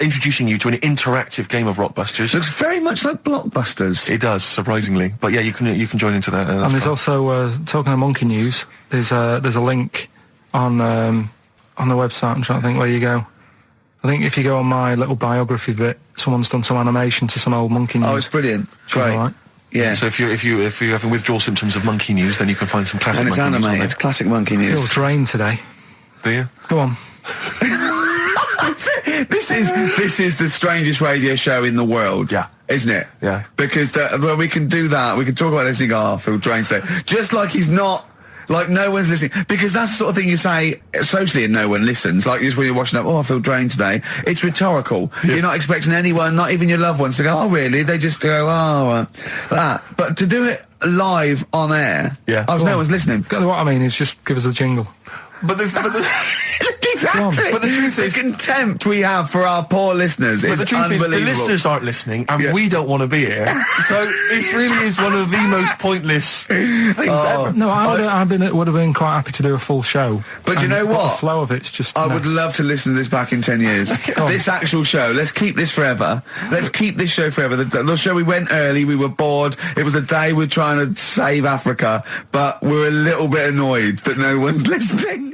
introducing you to an interactive game of Rockbusters. Looks very much like Blockbusters. It does, surprisingly. But yeah, you can join into that. And there's also, talking of monkey news, there's a link on the website. I'm trying to think where you go. I think if you go on my little biography bit, someone's done some animation to some old monkey news. Oh, it's brilliant. Great. Right. Yeah. So if you're having withdrawal symptoms of monkey news, then you can find some classic And it's monkey news on animated. It's classic monkey I feel news. drained today. there. Do you? Go on. This is the strangest radio show in the world. Yeah. Isn't it? Yeah. Because well, we can do that. We can talk about this and go, oh, I feel drained today. Just like he's not... Like, no one's listening. Because that's the sort of thing you say socially and no one listens. Like, just when you're watching up, oh, I feel drained today. It's rhetorical. Yeah. You're not expecting anyone, not even your loved ones, to go, oh, really? They just go, oh, that. But to do it live on air, Yeah. oh, no one's listening. What I mean is just give us a jingle. But the Exactly. But the truth is, the contempt we have for our poor listeners but is the truth is, the unbelievable. listeners aren't listening, and we don't want to be here. So it really is one of the most pointless things ever. No, would have been quite happy to do a full show. But you know The what? flow of it's just. I would love to listen to this back in 10 years. This actual show, let's keep this forever. Let's keep this show forever. The show, we went early, we were bored. It was a day we're trying to save Africa, but we're a little bit annoyed that no one's listening.